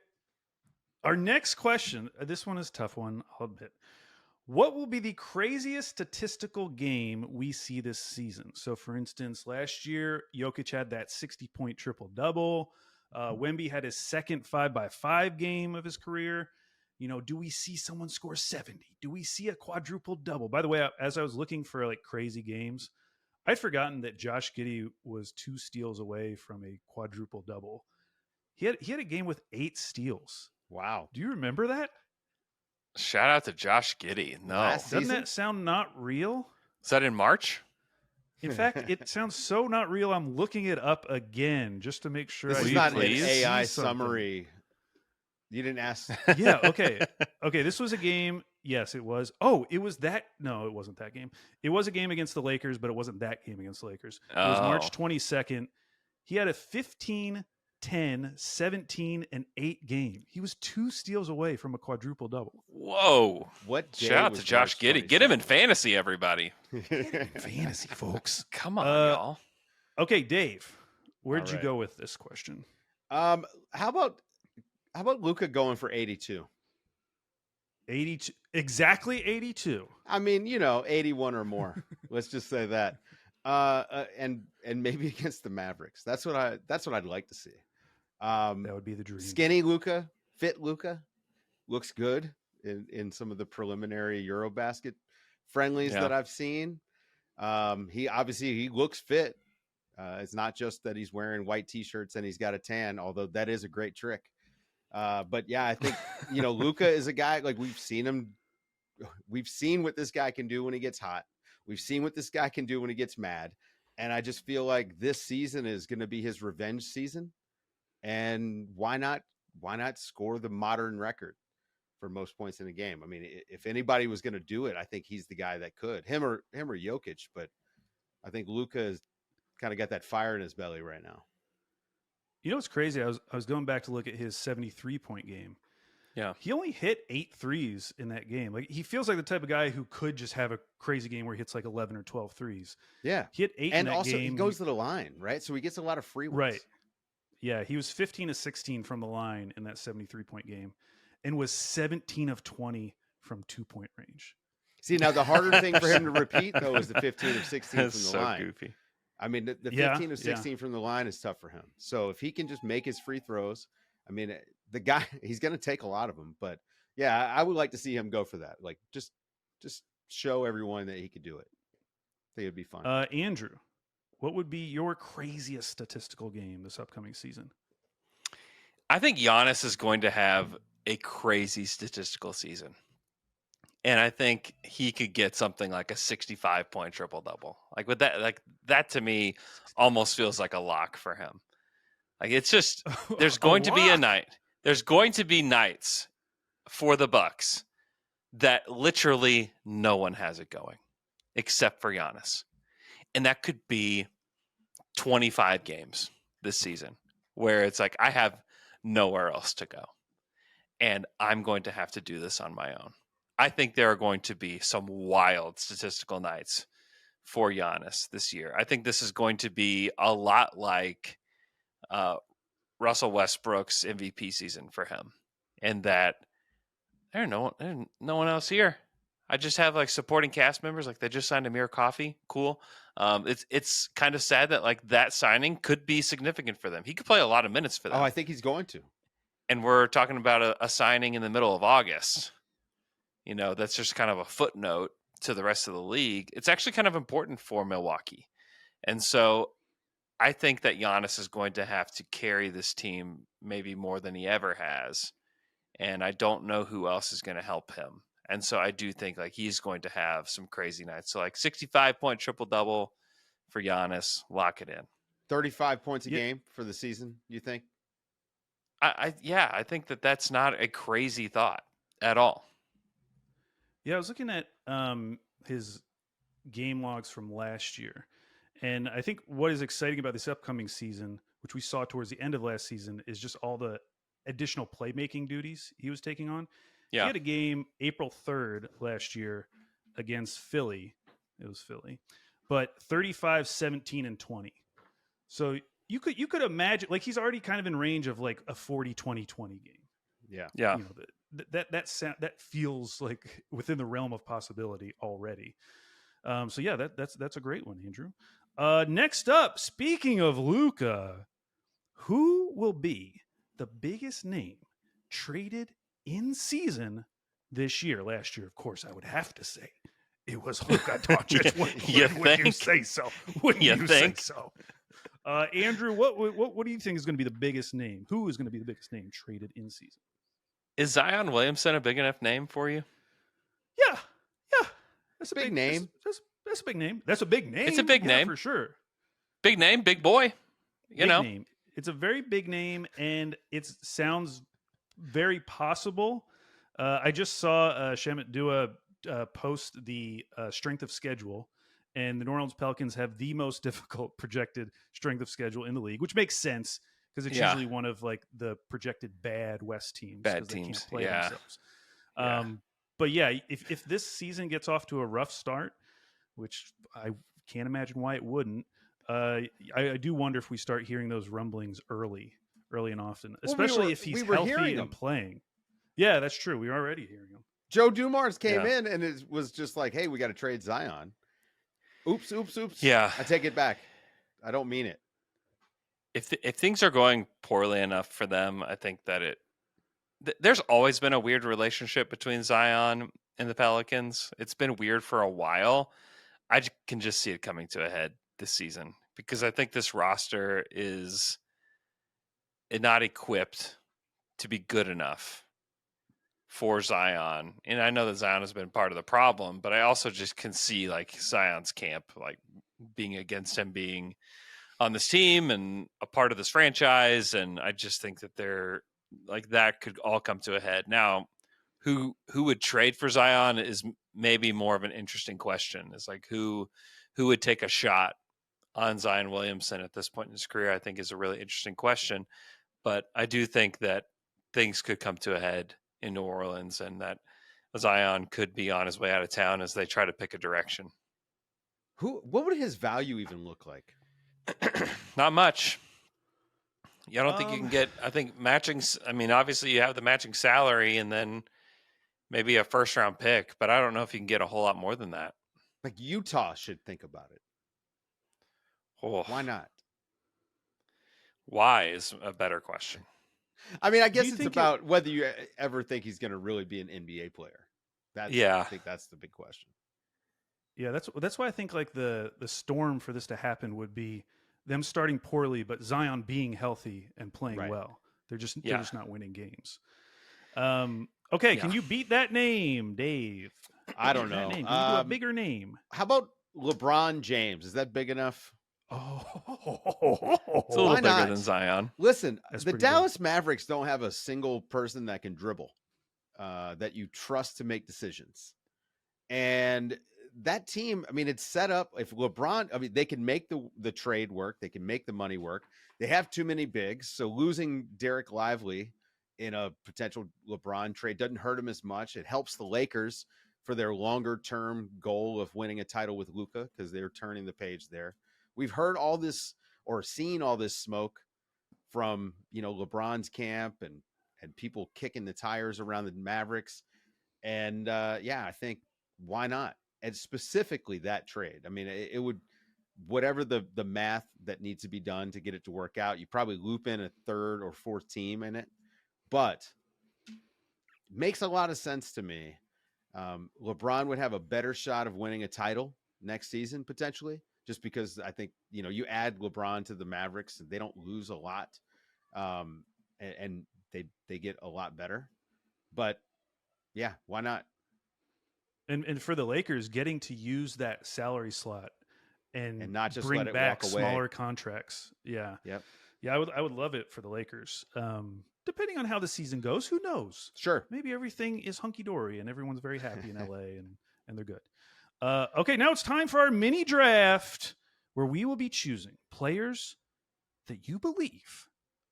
Our next question, this one is a tough one, I'll admit. What will be the craziest statistical game we see this season? So, for instance, last year, Jokic had that 60-point triple-double. Wemby had his second 5x5 game of his career. Do we see someone score 70? Do we see a quadruple double? By the way, as I was looking for like crazy games, I'd forgotten that Josh Giddey was 2 steals away from a quadruple double. He had a game with 8 steals. Wow. Do you remember that? Shout out to Josh Giddey. No. Doesn't that sound not real? Is that in March? In fact, it sounds so not real. I'm looking it up again just to make sure. This is not an AI summary. You didn't ask. Yeah. Okay. Okay. This was a game. Yes, it was. Oh, it was that. No, it wasn't that game. It was a game against the Lakers, but it wasn't that game against the Lakers. It was March 22nd. He had a 15, 10, 17, and 8 game. He was 2 steals away from a quadruple double. Whoa. What? Shout out to Josh Giddey. Get him in fantasy, everybody. Fantasy, folks. Come on, y'all. Okay, Dave, where'd you go with this question? How about Luka going for 82? 82, exactly 82. I mean, 81 or more. Let's just say that. And maybe against the Mavericks. That's what I'd like to see. That would be the dream. Skinny Luka, fit Luka, looks good in some of the preliminary Eurobasket friendlies that I've seen. He looks fit. It's not just that he's wearing white t-shirts and he's got a tan, although that is a great trick. But yeah, I think, Luka is a guy, like we've seen what this guy can do when he gets hot. We've seen what this guy can do when he gets mad. And I just feel like this season is going to be his revenge season. And why not score the modern record for most points in a game? I mean, if anybody was going to do it, I think he's the guy that could. Him or Jokic, but I think Luka has kind of got that fire in his belly right now. What's crazy? I was going back to look at his 73-point game. Yeah. He only hit 8 threes in that game. Like, he feels like the type of guy who could just have a crazy game where he hits like 11 or 12 threes. Yeah. He hit 8 and in that also game. He goes to the line, right? So he gets a lot of free ones. Right. Yeah, he was 15 of 16 from the line in that 73-point game and was 17 of 20 from 2-point range. See, now the harder thing for him to repeat, though, is the 15 of 16 That's from the line. so goofy. I mean, the 15 of 16 from the line is tough for him. So if he can just make his free throws, I mean, the guy, he's going to take a lot of them. But yeah, I would like to see him go for that. Like, just show everyone that he could do it. I think it'd be fun. Andrew, what would be your craziest statistical game this upcoming season? I think Giannis is going to have a crazy statistical season. And I think he could get something like a 65-point triple-double. Like with that to me almost feels like a lock for him. Like it's just there's going to be a night. There's going to be nights for the Bucks that literally no one has it going except for Giannis. And that could be 25 games this season where it's like I have nowhere else to go. And I'm going to have to do this on my own. I think there are going to be some wild statistical nights for Giannis this year. I think this is going to be a lot like Russell Westbrook's MVP season for him, and that there's no one else here. I just have like supporting cast members, like they just signed Amir Coffey. Cool. It's kind of sad that like that signing could be significant for them. He could play a lot of minutes for them. Oh, I think he's going to. And we're talking about a signing in the middle of August. That's just kind of a footnote to the rest of the league. It's actually kind of important for Milwaukee. And so I think that Giannis is going to have to carry this team maybe more than he ever has. And I don't know who else is going to help him. And so I do think like he's going to have some crazy nights. So like 65-point triple-double for Giannis, lock it in. 35 points a game for the season, you think? I think that that's not a crazy thought at all. Yeah, I was looking at his game logs from last year. And I think what is exciting about this upcoming season, which we saw towards the end of last season, is just all the additional playmaking duties he was taking on. Yeah. He had a game April 3rd last year against Philly. It was Philly. But 35, 17, and 20. So you could imagine, like, he's already kind of in range of like a 40, 20, 20 game. Yeah. Yeah. You know, that feels like within the realm of possibility already. So yeah, that's a great one, Andrew. Next up, speaking of Luka, who will be the biggest name traded in season this year? Last year, of course, I would have to say it was Luka Doncic. Would you say so? Would you say so? Andrew, what do you think is going to be the biggest name? Who is going to be the biggest name traded in season? Is Zion Williamson a big enough name for you? Yeah. That's a big name. That's a big name. That's a big name. It's a big name for sure. Big name, big boy. You know, name. It's a very big name, and it sounds very possible. I just saw Shamit Dua post the strength of schedule, and the New Orleans Pelicans have the most difficult projected strength of schedule in the league, which makes sense because it's usually one of like the projected bad West teams. Bad They teams, can't play themselves. Yeah. But yeah, if this season gets off to a rough start, which I can't imagine why it wouldn't, I do wonder if we start hearing those rumblings early and often, especially if he's healthy and playing. Yeah, that's true. We're already hearing him. Joe Dumars came in and it was just like, hey, we got to trade Zion. Oops. Yeah. I take it back. I don't mean it. If things are going poorly enough for them, I think that there's always been a weird relationship between Zion and the Pelicans. It's been weird for a while. I can just see it coming to a head this season because I think this roster is not equipped to be good enough for Zion. And I know that Zion has been part of the problem, but I also just can see like Zion's camp, like being against him being on this team and a part of this franchise. And I just think that they're like, that could all come to a head. Now, who would trade for Zion is maybe more of an interesting question. It's like who would take a shot on Zion Williamson at this point in his career, I think is a really interesting question. But I do think that things could come to a head in New Orleans and that Zion could be on his way out of town as they try to pick a direction. What would his value even look like? Not much. Yeah, I don't think you can get, I think matching, I mean, obviously you have the matching salary and then maybe a first round pick, but I don't know if you can get a whole lot more than that. Like Utah should think about it. Oh. Why not? Why is a better question. I mean, I guess it's about whether you ever think he's going to really be an NBA player. I think that's the big question. Yeah, that's why I think like the storm for this to happen would be them starting poorly, but Zion being healthy and playing well. They're just not winning games. Okay, can you beat that name, Dave? I don't know. Can you do a bigger name? How about LeBron James? Is that big enough? It's a little bigger than Zion. Listen, the Dallas Mavericks don't have a single person that can dribble, that you trust to make decisions. And that team, I mean, it's set up. If LeBron, I mean, they can make the trade work. They can make the money work. They have too many bigs. So losing Derek Lively in a potential LeBron trade doesn't hurt him as much. It helps the Lakers for their longer term goal of winning a title with Luka because they're turning the page there. We've heard all this or seen all this smoke from, LeBron's camp and people kicking the tires around the Mavericks. And I think why not? And specifically that trade. I mean, it would, whatever the math that needs to be done to get it to work out, you probably loop in a third or fourth team in it, but it makes a lot of sense to me. LeBron would have a better shot of winning a title next season, potentially, just because I think, you add LeBron to the Mavericks, they don't lose a lot. And they get a lot better. But yeah, why not? And for the Lakers, getting to use that salary slot and not just bring let it back walk away. smaller contracts. Yeah. Yep. Yeah, I would love it for the Lakers. Depending on how the season goes, who knows? Sure. Maybe everything is hunky dory and everyone's very happy in LA and they're good. Okay, now it's time for our mini draft where we will be choosing players that you believe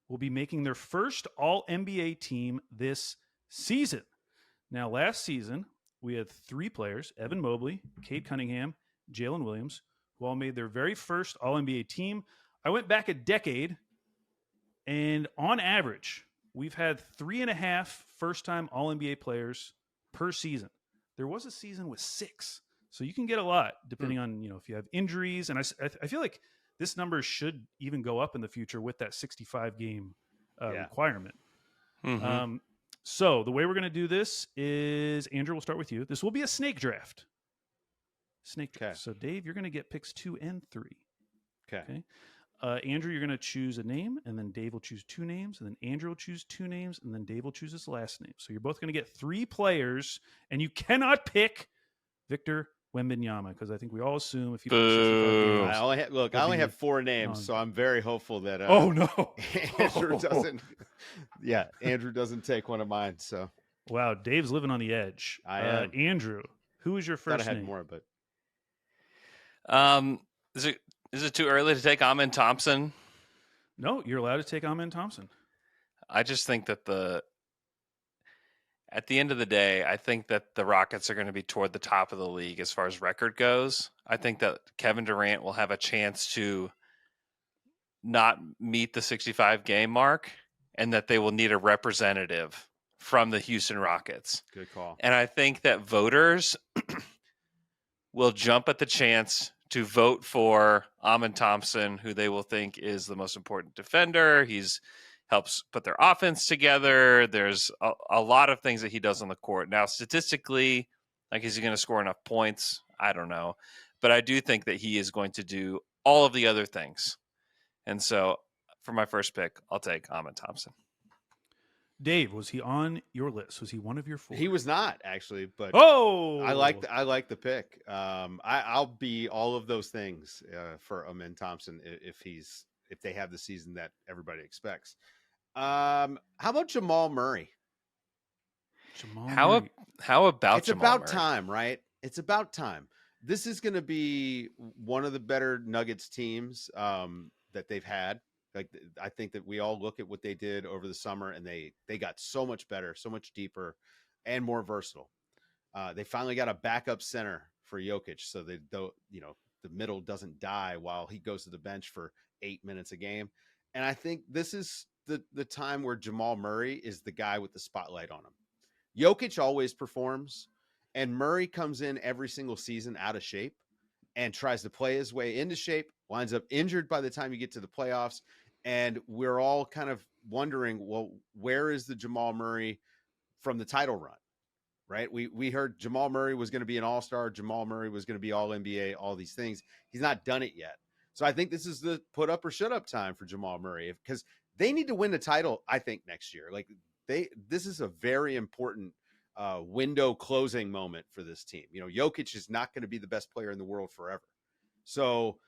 will be making their first All-NBA team this season. Now, last season, we had 3 players, Evan Mobley, Cade Cunningham, Jalen Williams, who all made their very first All-NBA team. I went back a decade, and on average, we've had 3.5 first-time All-NBA players per season. There was a season with 6, so you can get a lot depending on if you have injuries. And I feel like this number should even go up in the future with that 65-game requirement. Mm-hmm. So the way we're going to do this is, Andrew, we'll start with you. This will be a snake draft. Draft. So Dave, you're going to get picks 2 and 3. Okay. Andrew, you're going to choose a name, and then Dave will choose 2 names, and then Andrew will choose 2 names, and then Dave will choose his last name. So you're both going to get 3 players, and you cannot pick Victor Wembanyama, because I think we all assume if you play 65 games, I only have 4 names, so I'm very hopeful that oh no, Andrew doesn't. Yeah, Andrew doesn't take one of mine. So wow, Dave's living on the edge. I am. Andrew, who is your first name? name? More, but is it too early to take Amen Thompson? No, you're allowed to take Amen Thompson. I just think that at the end of the day, I think that the Rockets are going to be toward the top of the league as far as record goes. I think that Kevin Durant will have a chance to not meet the 65 game mark, and that they will need a representative from the Houston Rockets. Good call. And I think that voters will jump at the chance to vote for Amen Thompson, who they will think is the most important defender. He's helps put their offense together. There's a lot of things that he does on the court. Now, statistically, like, is he going to score enough points? I don't know. But I do think that he is going to do all of the other things. And so for my first pick, I'll take Amen Thompson. Dave, was he on your list? Was he one of your 4? He was not, actually, but I like the pick. I'll be all of those things for Amen Thompson if they have the season that everybody expects. How about Jamal Murray? How about it's Jamal about Murray? Time, right? It's about time. This is going to be one of the better Nuggets teams that they've had. Like, I think that we all look at what they did over the summer, and they got so much better, so much deeper, and more versatile. They finally got a backup center for Jokic, so the middle doesn't die while he goes to the bench for 8 minutes a game. And I think this is the time where Jamal Murray is the guy with the spotlight on him. Jokic always performs, and Murray comes in every single season out of shape and tries to play his way into shape, winds up injured by the time you get to the playoffs. And we're all kind of wondering, well, where is the Jamal Murray from the title run, right? We heard Jamal Murray was going to be an all-star. Jamal Murray was going to be all NBA, all these things. He's not done it yet. So I think this is the put up or shut up time for Jamal Murray, because they need to win the title, I think, next year. Like, this is a very important window closing moment for this team. Jokic is not going to be the best player in the world forever. So,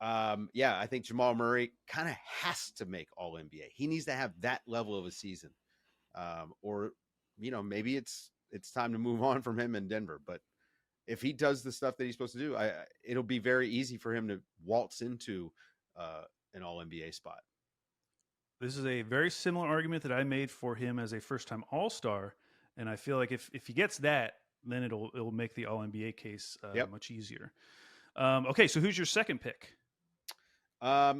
I think Jamal Murray kind of has to make All NBA. He needs to have that level of a season, or maybe it's time to move on from him in Denver. But if he does the stuff that he's supposed to do, it'll be very easy for him to waltz into an All NBA spot. This is a very similar argument that I made for him as a first-time All-Star, and I feel like if he gets that, then it'll make the All-NBA case much easier. Okay, so who's your second pick? How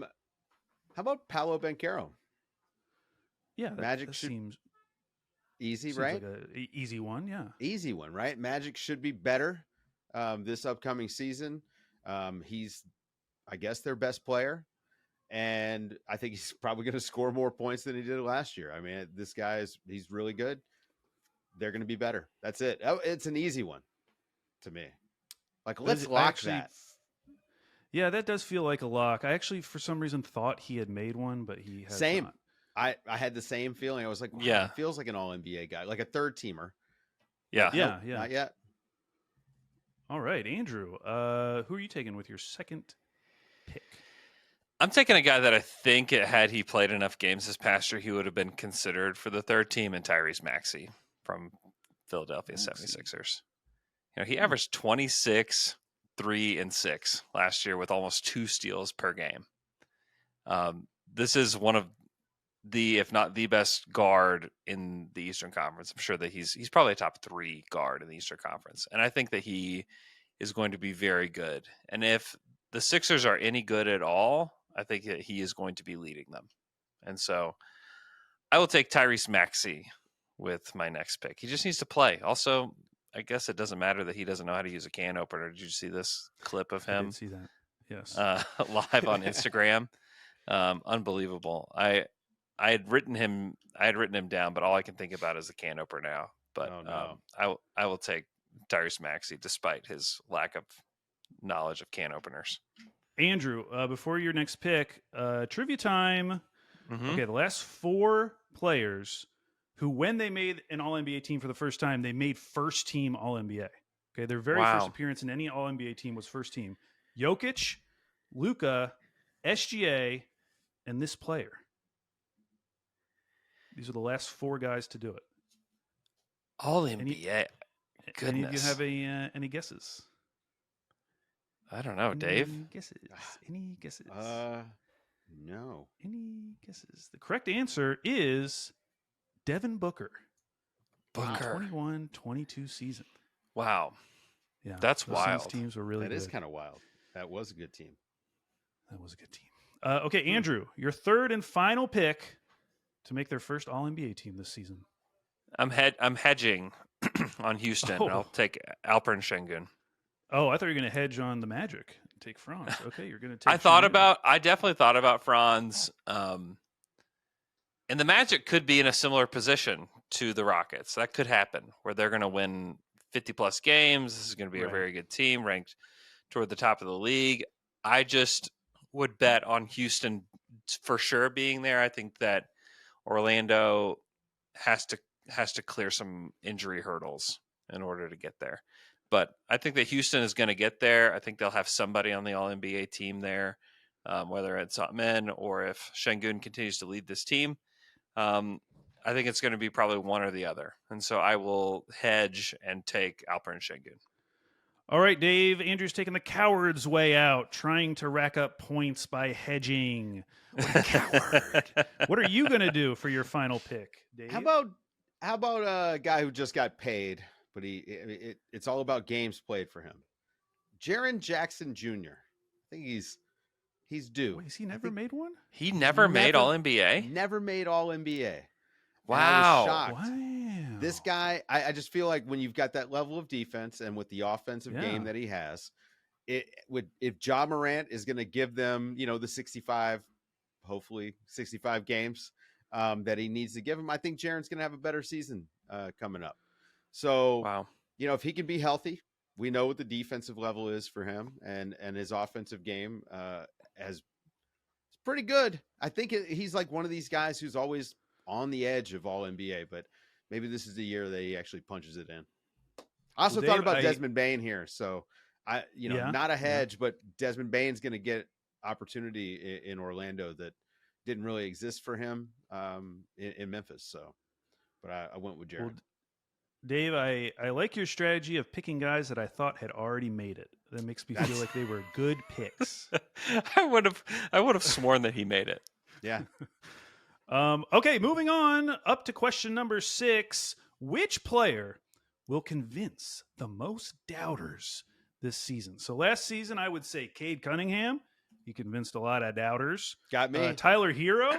about Paolo Banchero? Yeah, Magic seems easy, right? Like an easy one, yeah. Easy one, right? Magic should be better this upcoming season. He's, I guess, their best player. And I think he's probably going to score more points than he did last year. I mean, this guy he's really good. They're going to be better. That's it. It's an easy one to me. Like, let's lock that. Yeah, that does feel like a lock. I actually, for some reason, thought he had made one, but he has Same. not. I had the same feeling. I was like, wow, Yeah. he feels like an all NBA guy, like a third teamer. Yeah. But Yeah, nope, not yet. All right, Andrew. Who are you taking with your second pick? I'm taking a guy that I think had he played enough games this past year, he would have been considered for the third team, and Tyrese Maxey from Philadelphia 76ers. You know, he averaged 26, 3, and 6 last year with almost 2 steals per game. This is one of the, if not the best guard in the Eastern Conference. I'm sure that he's probably a top 3 guard in the Eastern Conference. And I think that he is going to be very good. And if the Sixers are any good at all, I think that he is going to be leading them. And so I will take Tyrese Maxey with my next pick. He just needs to play. Also, I guess it doesn't matter that he doesn't know how to use a can opener. Did you see this clip of him? I did see that. Yes. Live on Instagram. Unbelievable. I had written him down, but all I can think about is the can opener now. But I will take Tyrese Maxey despite his lack of knowledge of can openers. Andrew, before your next pick, trivia time. Mm-hmm. Okay, the last 4 players who, when they made an All-NBA team for the first time, they made first team All-NBA. Okay, their very first appearance in any All-NBA team was first team. Jokic, Luka, SGA, and this player. These are the last 4 guys to do it. All-NBA. Goodness. Any of you have any guesses? I don't know, Dave. Any guesses? Any guesses? No. Any guesses? The correct answer is Devin Booker. Booker. 21-22 season. Wow. Yeah. That's those wild. Suns teams were really That good. is kind of wild. That was a good team. That was a good team. Okay, Andrew, your third and final pick to make their first All-NBA team this season. I'm hedging on Houston. Oh. I'll take Alperen Şengün. Oh, I thought you were going to hedge on the Magic and take Franz. Okay, you're going to take. I definitely thought about Franz. And the Magic could be in a similar position to the Rockets. That could happen where they're going to win 50 plus games. This is going to be a very good team ranked toward the top of the league. I just would bet on Houston for sure being there. I think that Orlando has to clear some injury hurdles in order to get there. But I think that Houston is going to get there. I think they'll have somebody on the All-NBA team there, whether it's men or if Şengün continues to lead this team. I think it's going to be probably one or the other. And so I will hedge and take Alperen Şengün. All right, Dave. Andrew's taking the coward's way out, trying to rack up points by hedging. What a coward. What are you going to do for your final pick, Dave? How about a guy who just got paid, but it's all about games played for him? Jaren Jackson Jr. I think he's due. Wait, has he never made one? He never made All-NBA? Never made All-NBA. Wow. And I was shocked. Wow. This guy, I just feel like when you've got that level of defense and with the offensive game that he has, if Ja Morant is going to give them, the 65, hopefully 65 games that he needs to give them, I think Jaren's going to have a better season coming up. So, if he can be healthy, we know what the defensive level is for him, and his offensive game it's pretty good. I think he's like one of these guys who's always on the edge of All-NBA, but maybe this is the year that he actually punches it in. I also thought about Desmond Bane here. So not a hedge, but Desmond Bane's going to get opportunity in Orlando that didn't really exist for him in Memphis. So, but I went with Jaren. Well, Dave, I like your strategy of picking guys that I thought had already made it. That makes me feel like they were good picks. I would have sworn that he made it. Yeah. Okay, moving on up to question number 6. Which player will convince the most doubters this season? So last season, I would say Cade Cunningham. He convinced a lot of doubters. Got me. Tyler Hero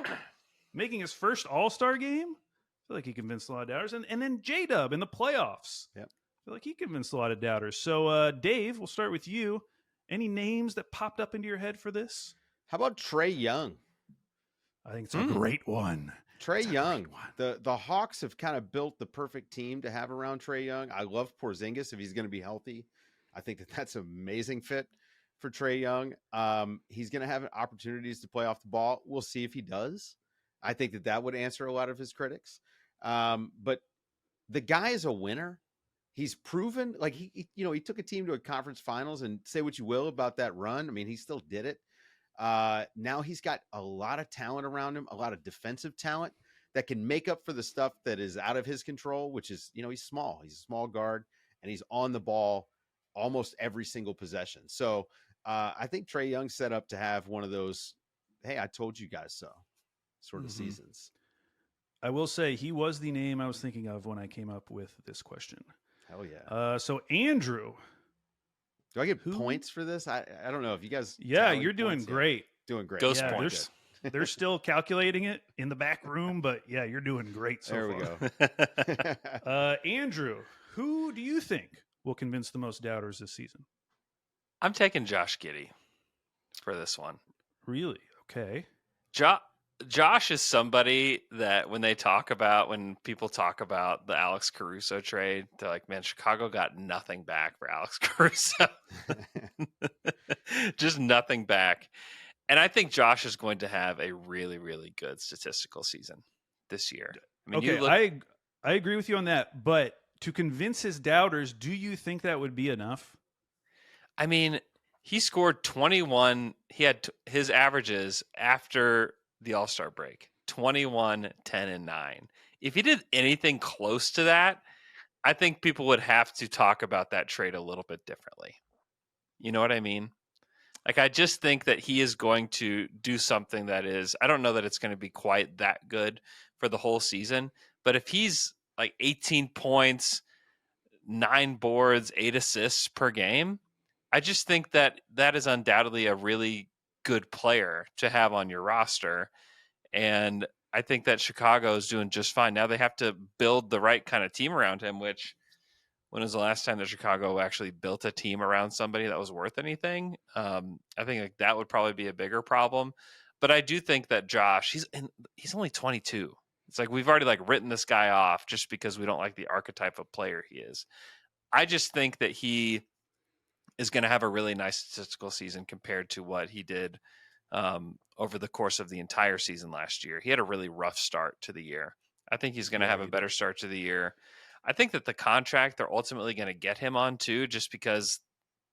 making his first All-Star game. I feel like he convinced a lot of doubters. And then J-Dub in the playoffs. Yep. I feel like he convinced a lot of doubters. So, Dave, we'll start with you. Any names that popped up into your head for this? How about Trae Young? I think it's a great one. Trae Young. The Hawks have kind of built the perfect team to have around Trae Young. I love Porzingis if he's going to be healthy. I think that's an amazing fit for Trae Young. He's going to have opportunities to play off the ball. We'll see if he does. I think that would answer a lot of his critics. But the guy is a winner. He's proven, like, he took a team to a conference finals, and say what you will about that run. I mean, he still did it. Now he's got a lot of talent around him, a lot of defensive talent that can make up for the stuff that is out of his control, which is, he's small. He's a small guard, and he's on the ball almost every single possession. So I think Trae Young's set up to have one of those, hey, I told you guys so sort of seasons. I will say he was the name I was thinking of when I came up with this question. Hell yeah. So Andrew, do I get points for this? I don't know if you guys. Yeah, you're doing great. Doing great. Ghost points. They're still calculating it in the back room, but yeah, you're doing great so far. There we go. Andrew, who do you think will convince the most doubters this season? I'm taking Josh Giddey for this one. Really? Okay. Josh is somebody that when people talk about the Alex Caruso trade, they're like, man, Chicago got nothing back for Alex Caruso. Just nothing back. And I think Josh is going to have a really, really good statistical season this year. I mean, I agree with you on that. But to convince his doubters, do you think that would be enough? I mean, he scored 21. He had his averages after the All-Star break, 21, 10, and 9. If he did anything close to that, I think people would have to talk about that trade a little bit differently. You know what I mean? Like, I just think that he is going to do something that is, I don't know that it's going to be quite that good for the whole season, but if he's like 18 points, 9 boards, 8 assists per game, I just think that is undoubtedly a really good player to have on your roster. And I think that Chicago is doing just fine. Now they have to build the right kind of team around him, which when was the last time that Chicago actually built a team around somebody that was worth anything? I think like that would probably be a bigger problem. But I do think that Josh, he's only 22. It's like we've already like written this guy off just because we don't like the archetype of player he is. I just think that he is going to have a really nice statistical season compared to what he did over the course of the entire season last year. He had a really rough start to the year. I think he's going to have a better start to the year. I think that the contract they're ultimately going to get him on too, just because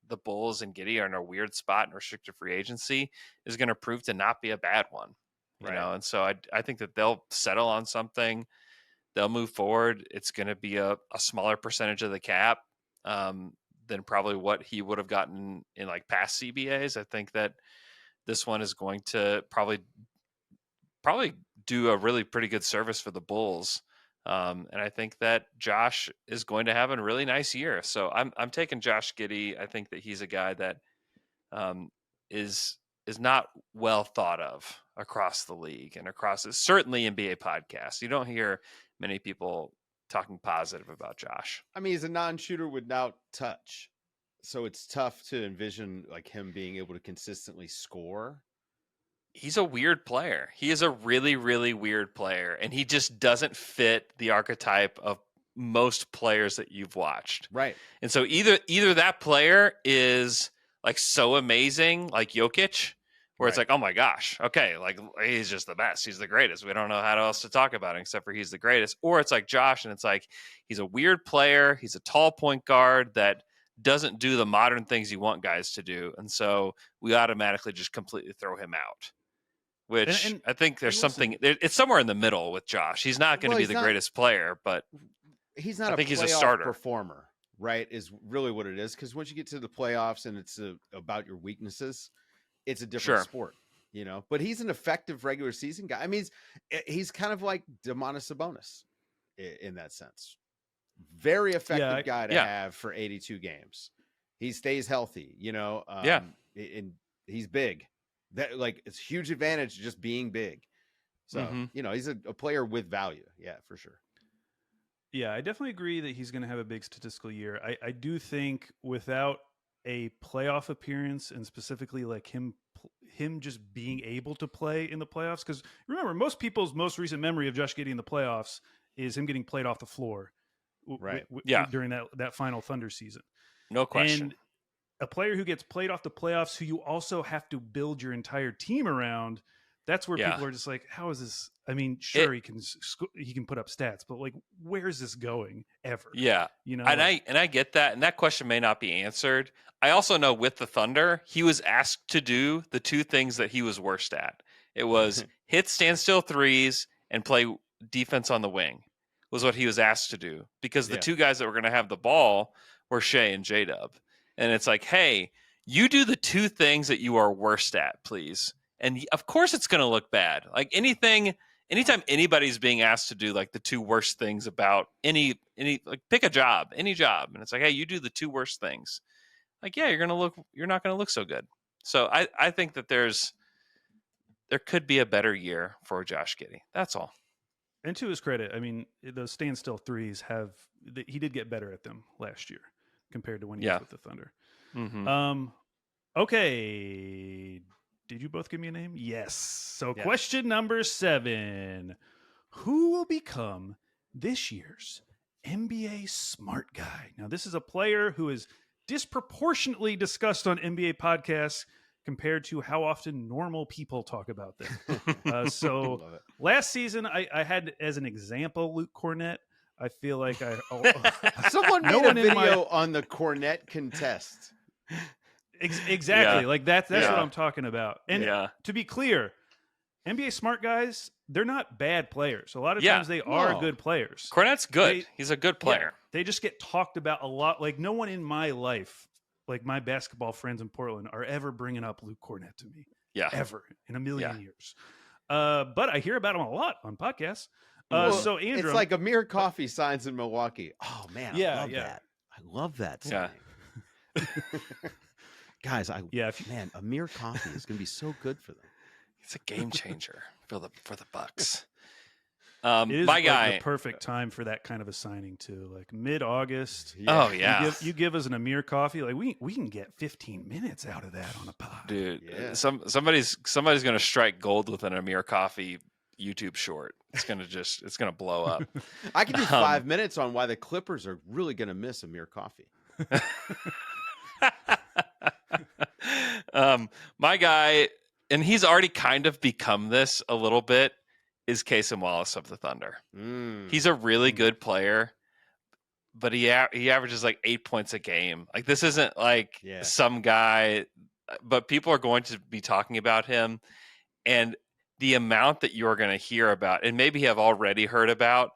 the Bulls and Getty are in a weird spot in restricted free agency, is going to prove to not be a bad one. You know, and so I think that they'll settle on something. They'll move forward. It's going to be a smaller percentage of the cap than probably what he would have gotten in like past CBAs. I think that this one is going to probably do a really pretty good service for the Bulls. And I think that Josh is going to have a really nice year. So I'm taking Josh Giddey. I think that he's a guy that is not well thought of across the league and across certainly NBA podcasts. You don't hear many people talking positive about Josh. I mean, he's a non-shooter without touch, so it's tough to envision like him being able to consistently score. He's a weird player. He is a really, really weird player, and he just doesn't fit the archetype of most players that you've watched. Right. And so either that player is like so amazing, like Jokic, where it's like, oh my gosh, okay, like he's just the best. He's the greatest. We don't know how else to talk about him except for he's the greatest. Or it's like Josh, and it's like he's a weird player. He's a tall point guard that doesn't do the modern things you want guys to do. And so we automatically just completely throw him out. Which and I think there's something. It's somewhere in the middle with Josh. He's not going to be the greatest player, but he's not. I think he's a starter performer, right? Is really what it is. Because once you get to the playoffs and it's about your weaknesses, it's a different sport, you know. But he's an effective regular season guy. I mean, he's kind of like Domantas Sabonis in that sense. Very effective guy to have for 82 games. He stays healthy, you know. And he's big. That like it's a huge advantage just being big. So, you know, he's a player with value. Yeah, for sure. Yeah, I definitely agree that he's going to have a big statistical year. I do think without a playoff appearance and specifically like him just being able to play in the playoffs, because remember, most people's most recent memory of Josh Giddey in the playoffs is him getting played off the floor, right? During that final Thunder season. No question. a player who gets played off the playoffs, who you also have to build your entire team around. That's where people are just like, how is this? I mean, sure, he can put up stats, but like, where's this going ever? Yeah. You know, and I get that, and that question may not be answered. I also know with the Thunder, he was asked to do the two things that he was worst at. It was hit standstill threes and play defense on the wing was what he was asked to do, because the two guys that were going to have the ball were Shea and J-Dub. And it's like, hey, you do the two things that you are worst at, please. And of course it's going to look bad. Like anytime anybody's being asked to do like the two worst things about any like pick a job, any job, and it's like, hey, you do the two worst things. Like, yeah, you're not going to look so good. So I think that there could be a better year for Josh Giddey. That's all. And to his credit, I mean, those standstill threes he did get better at them last year compared to when he was with the Thunder. Mm-hmm. Okay. Did you both give me a name? Yes. So question number 7. Who will become this year's NBA smart guy? Now, this is a player who is disproportionately discussed on NBA podcasts compared to how often normal people talk about them. So last season, I had as an example Luke Cornett. I feel like someone made a video on the Cornett contest. Exactly. Like that's what I'm talking about. And to be clear, NBA smart guys, they're not bad players. A lot of times they are good players. Cornett's good. He's a good player. They just get talked about a lot. Like no one in my life, like my basketball friends in Portland, are ever bringing up Luke Cornett to me. Yeah. Ever in a million years. But I hear about him a lot on podcasts. So Andrew, it's like Amir Coffey signs in Milwaukee. Oh man, I love that. I love that signing. Guys, man, Amir Coffey is going to be so good for them. It's a game changer for the Bucks. It is my guy, the perfect time for that kind of a signing too, like mid-August. Yeah. Oh yeah, you give us an Amir Coffey, like we can get 15 minutes out of that on a pod, dude. Yeah. Somebody's going to strike gold with an Amir Coffey YouTube short. It's gonna blow up. I can do 5 minutes on why the Clippers are really going to miss Amir Coffey. My guy, and he's already kind of become this a little bit, is Cason Wallace of the Thunder. He's a really good player, but he averages like 8 points a game. Like this isn't like some guy, but people are going to be talking about him, and the amount that you're going to hear about, and maybe have already heard about,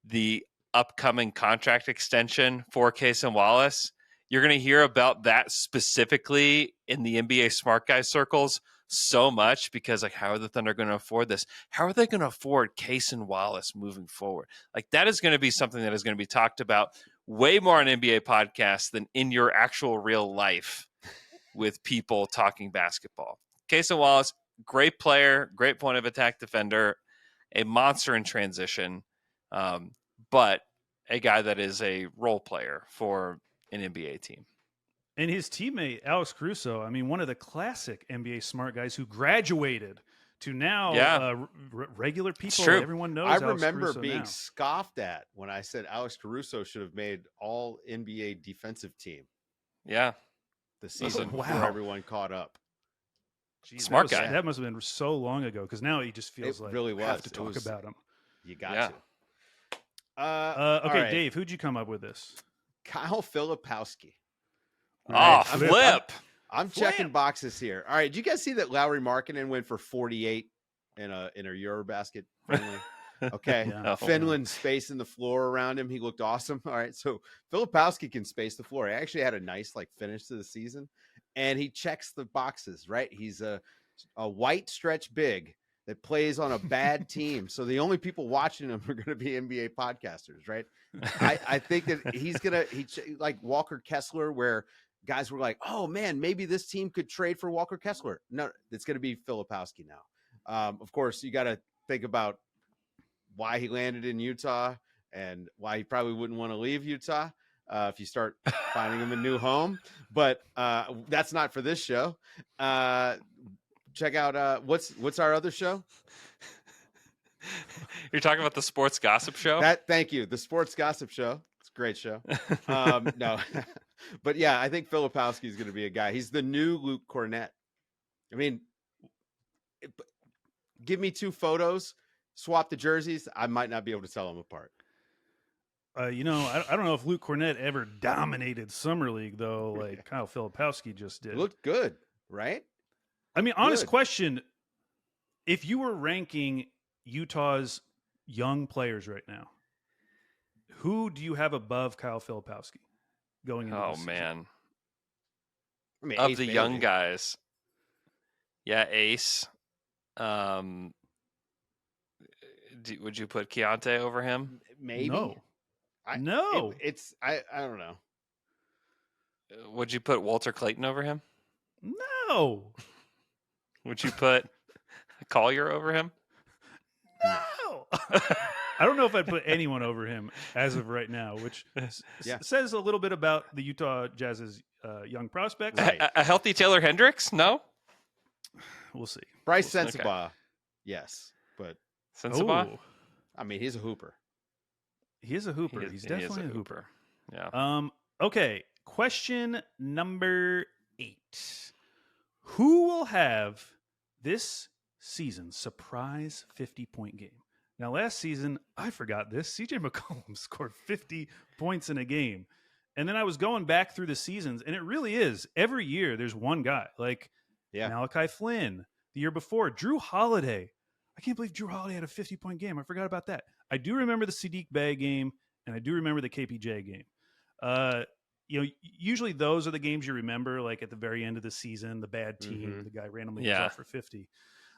the upcoming contract extension for Cason Wallace. You're going to hear about that specifically in the NBA smart guy circles so much, because like, how are the Thunder going to afford this? How are they going to afford Cason Wallace moving forward? Like that is going to be something that is going to be talked about way more on NBA podcasts than in your actual real life with people talking basketball. Cason Wallace, great player, great point of attack defender, a monster in transition, but a guy that is a role player for an NBA team. And his teammate, Alex Caruso, I mean, one of the classic NBA smart guys who graduated to now regular people. Everyone knows Alex Caruso remember being now. scoffed at when I said Alex Caruso should have made all NBA defensive team. Yeah. The season before everyone caught up. Jeez, smart guy. That must have been so long ago, because now he just feels like really we have to talk about him. You got to. Okay, right. Dave, who'd you come up with this? Kyle Filipowski. Right. Oh, flip. I'm checking boxes here. All right. Did you guys see that Lauri Markkanen went for 48 in a Eurobasket friendly? Okay. Finland spacing the floor around him. He looked awesome. All right. So Filipowski can space the floor. He actually had a nice finish to the season, and he checks the boxes, right? He's a white stretch big that plays on a bad team. So the only people watching him are going to be NBA podcasters, right? I think that he's like Walker Kessler, where guys were like, oh man, maybe this team could trade for Walker Kessler. No, it's going to be Filipowski now. Of course, you got to think about why he landed in Utah and why he probably wouldn't want to leave Utah if you start finding him a new home. But that's not for this show. Check out what's our other show? You're talking about the Sports Gossip Show? Thank you. The Sports Gossip Show. It's a great show. No. But yeah, I think Filipowski is going to be a guy. He's the new Luke Cornett. I mean, give me 2 photos, swap the jerseys. I might not be able to tell them apart. I don't know if Luke Cornett ever dominated Summer League, though, like Kyle Filipowski just did. It looked good, right? I mean, honest question. If you were ranking Utah's young players right now, who do you have above Kyle Filipowski going into this season? Man. I mean, Of Ace the Bailey. young guys. Yeah, Ace. Would you put Keontae over him? Maybe. No. I don't know. Would you put Walter Clayton over him? No. Would you put Collier over him? No. I don't know if I'd put anyone over him as of right now, which says a little bit about the Utah Jazz's young prospects. Right. A healthy Taylor Hendricks? No? We'll see. Bryce Sensabaugh, yes. But Sensabaugh? I mean, he's a hooper. He is a hooper. He's definitely a hooper. Yeah. Okay. Question number 8. Who will have this season's surprise 50-point game? Now, last season, I forgot this. CJ McCollum scored 50 points in a game. And then I was going back through the seasons, and it really is. Every year, there's one guy. Like Malachi Flynn. The year before, Drew Holiday. I can't believe Drew Holiday had a 50-point game. I forgot about that. I do remember the Sadiq Bey game, and I do remember the KPJ game. Usually those are the games you remember, like at the very end of the season, the bad team, the guy randomly goes off for 50.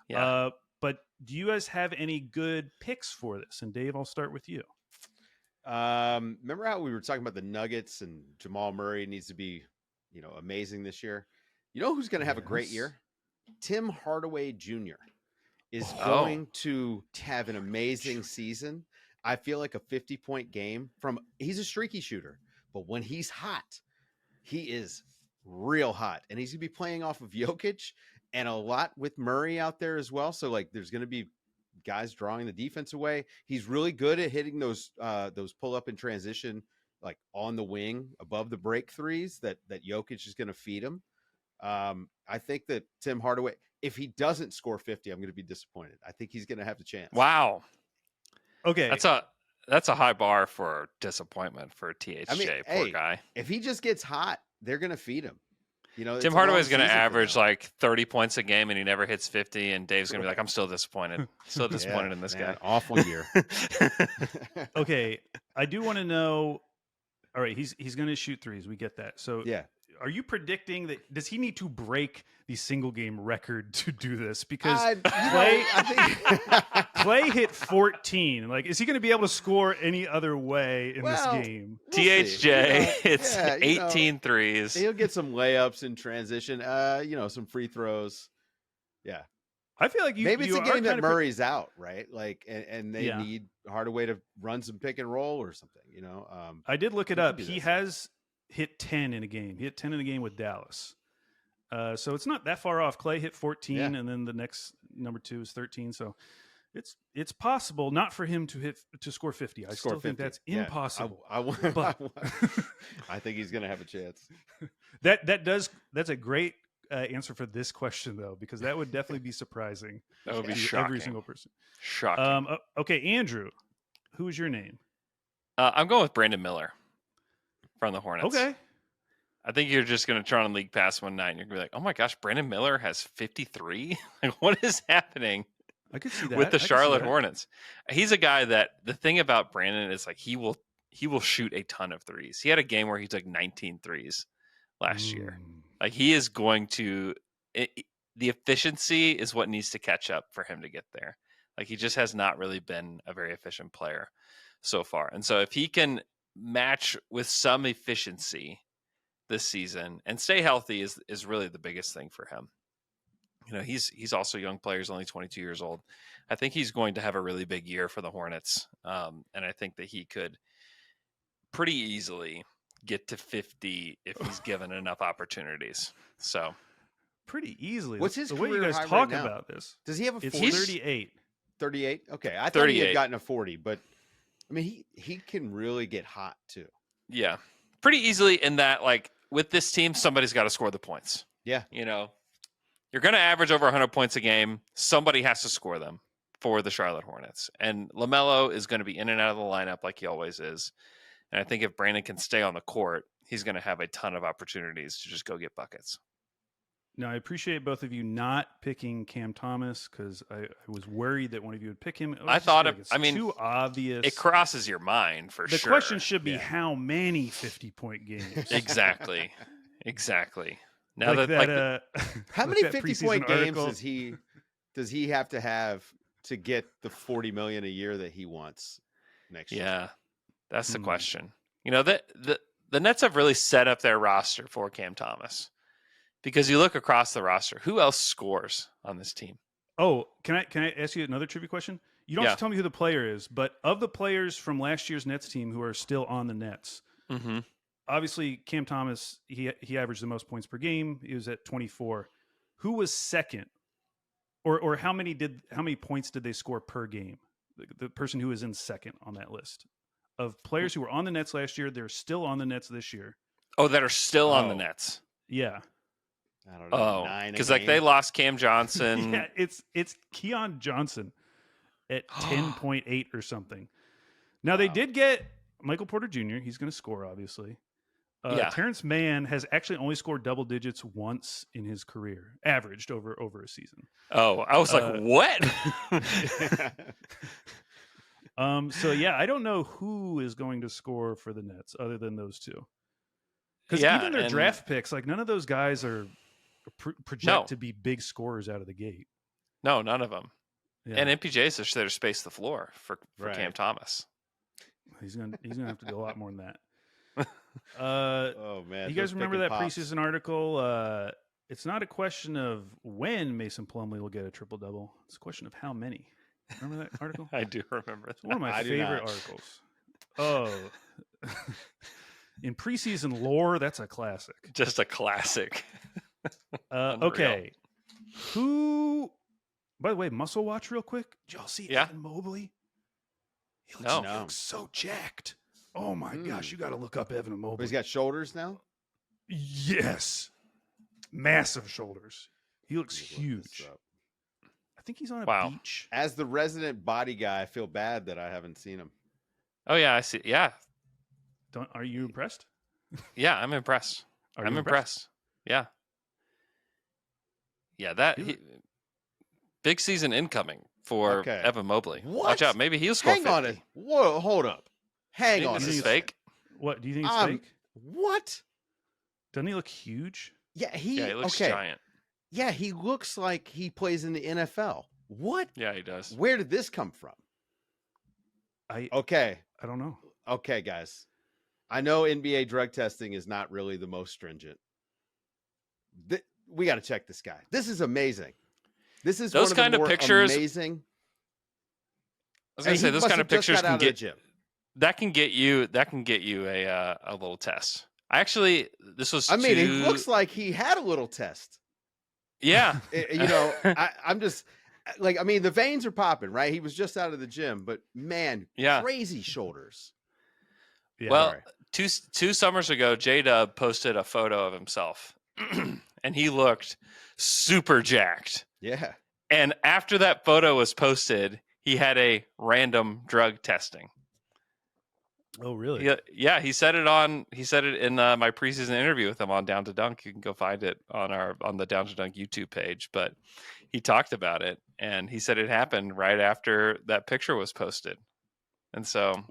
Yeah. But do you guys have any good picks for this? And Dave, I'll start with you. Remember how we were talking about the Nuggets and Jamal Murray needs to be, amazing this year? You know who's going to have a great year? Tim Hardaway Jr. is going to have an amazing season. I feel like a 50-point game he's a streaky shooter, but when he's hot, he is real hot. And he's going to be playing off of Jokic and a lot with Murray out there as well. So there's going to be guys drawing the defense away. He's really good at hitting those pull up in transition, like on the wing above the break threes that Jokic is going to feed him. I think that Tim Hardaway, if he doesn't score 50, I'm going to be disappointed. I think he's going to have the chance. Wow. Okay. That's a high bar for disappointment for THJ. Poor guy. If he just gets hot, they're going to feed him. Tim Hardaway's going to average like 30 points a game and he never hits 50. And Dave's going to be like, I'm still disappointed. Still disappointed in this guy. Awful year. Okay. I do want to know. All right. He's going to shoot threes. We get that. So are you predicting that? Does he need to break the single game record to do this? Because Clay hit 14. Like, is he going to be able to score any other way in this game? THJ hits 18 threes. He'll get some layups in transition. Some free throws. Yeah. I feel like maybe it's a game that Murray's out, right? Like, and they need Hardaway to run some pick and roll or something. I did look it up. He has hit 10 in a game. He hit 10 in a game with Dallas. So it's not that far off. Clay hit 14, and then the next number 2 is 13. So it's possible not for him to score 50. I still think that's impossible. I think he's going to have a chance. That's a great answer for this question though, because that would definitely be surprising. That would be shocking. Every single person. Shocking. Okay, Andrew, who is your name? I'm going with Brandon Miller from the Hornets. Okay. I think you're just going to try on League Pass one night and you're going to be like, oh my gosh, Brandon Miller has 53? Like, what is happening? I could see that. With the Charlotte Hornets. He's a guy that the thing about Brandon is like he will shoot a ton of threes. He had a game where he took 19 threes last year. Like he is going to the efficiency is what needs to catch up for him to get there. Like he just has not really been a very efficient player so far. And so if he can match with some efficiency this season and stay healthy is really the biggest thing for him. He's also a young player. He's only 22 years old. I think he's going to have a really big year for the Hornets. And I think that he could pretty easily get to 50 if he's given enough opportunities. So pretty easily. What's his the way you career guys high talk right now? about this? Does he have a 38? 38? Okay. I thought he had gotten a 40, but I mean, he can really get hot too. Yeah. Pretty easily in that, like, with this team, somebody's got to score the points. Yeah. You know, you're going to average over 100 points a game. Somebody has to score them for the Charlotte Hornets. And LaMelo is going to be in and out of the lineup like he always is. And I think if Brandon can stay on the court, he's going to have a ton of opportunities to just go get buckets. Now, I appreciate both of you not picking Cam Thomas because I was worried that one of you would pick him. I thought it's too obvious. It crosses your mind for the sure. The question should be how many 50-point games? Exactly. Now like how many 50-point games article? does he have to get the $40 million a year that he wants next year? Yeah, that's the question. You know, the Nets have really set up their roster for Cam Thomas. Because you look across the roster, who else scores on this team? Oh, can I ask you another trivia question? You don't have to tell me who the player is, but of the players from last year's Nets team who are still on the Nets, obviously Cam Thomas, he averaged the most points per game. He was at 24. Who was second, or how many points did they score per game? The person who is in second on that list of players who were on the Nets last year, they're still on the Nets this year. Oh, that are still on the Nets. Yeah. I don't know. Because like they lost Cam Johnson. Yeah, it's Keon Johnson at 10.8 or something. Now they did get Michael Porter Jr. He's going to score, obviously. Terrence Mann has actually only scored double digits once in his career, averaged over a season. Oh, I was like, what? So yeah, I don't know who is going to score for the Nets other than those two. Because even their draft picks, like none of those guys are project to be big scorers out of the gate. No, none of them. Yeah. And MPJ is just there to space the floor for Cam Thomas. He's gonna have to do a lot more than that. Oh man! You guys remember that preseason article? It's not a question of when Mason Plumlee will get a triple double. It's a question of how many. Remember that article? I do remember. It's one of my favorite articles. Oh. In preseason lore, that's a classic. Just a classic. Okay. Who, by the way, muscle watch real quick. Did y'all see Evan Mobley? He looks so jacked. Oh my gosh, you got to look up Evan Mobley. But he's got shoulders now? Yes. Massive shoulders. He looks huge. I think he's on a beach. As the resident body guy, I feel bad that I haven't seen him. Oh yeah, I see. Yeah. Are you impressed? Yeah, I'm impressed. I'm impressed. Yeah. Yeah, big season incoming for Evan Mobley. What? Watch out, maybe he'll score 50. Hang on it. Whoa, hold up. Hang on. This is fake? What, do you think it's fake? What? Doesn't he look huge? Yeah, he looks giant. Yeah, he looks like he plays in the NFL. What? Yeah, he does. Where did this come from? I don't know. Okay, guys. I know NBA drug testing is not really the most stringent. We got to check this guy. This is amazing. This is those one of kind the more of pictures. Amazing. I was going to say those kind of pictures can get you a little test. Actually, this was. I mean, it looks like he had a little test. Yeah, I'm just like, I mean, the veins are popping, right? He was just out of the gym, but man, crazy shoulders. Yeah, well, two summers ago, J-Dub posted a photo of himself, and he looked super jacked. Yeah. And after that photo was posted, he had a random drug testing. Oh, really? Yeah. He said it in my preseason interview with him on Down to Dunk. You can go find it on the Down to Dunk YouTube page. But he talked about it, and he said it happened right after that picture was posted. And so,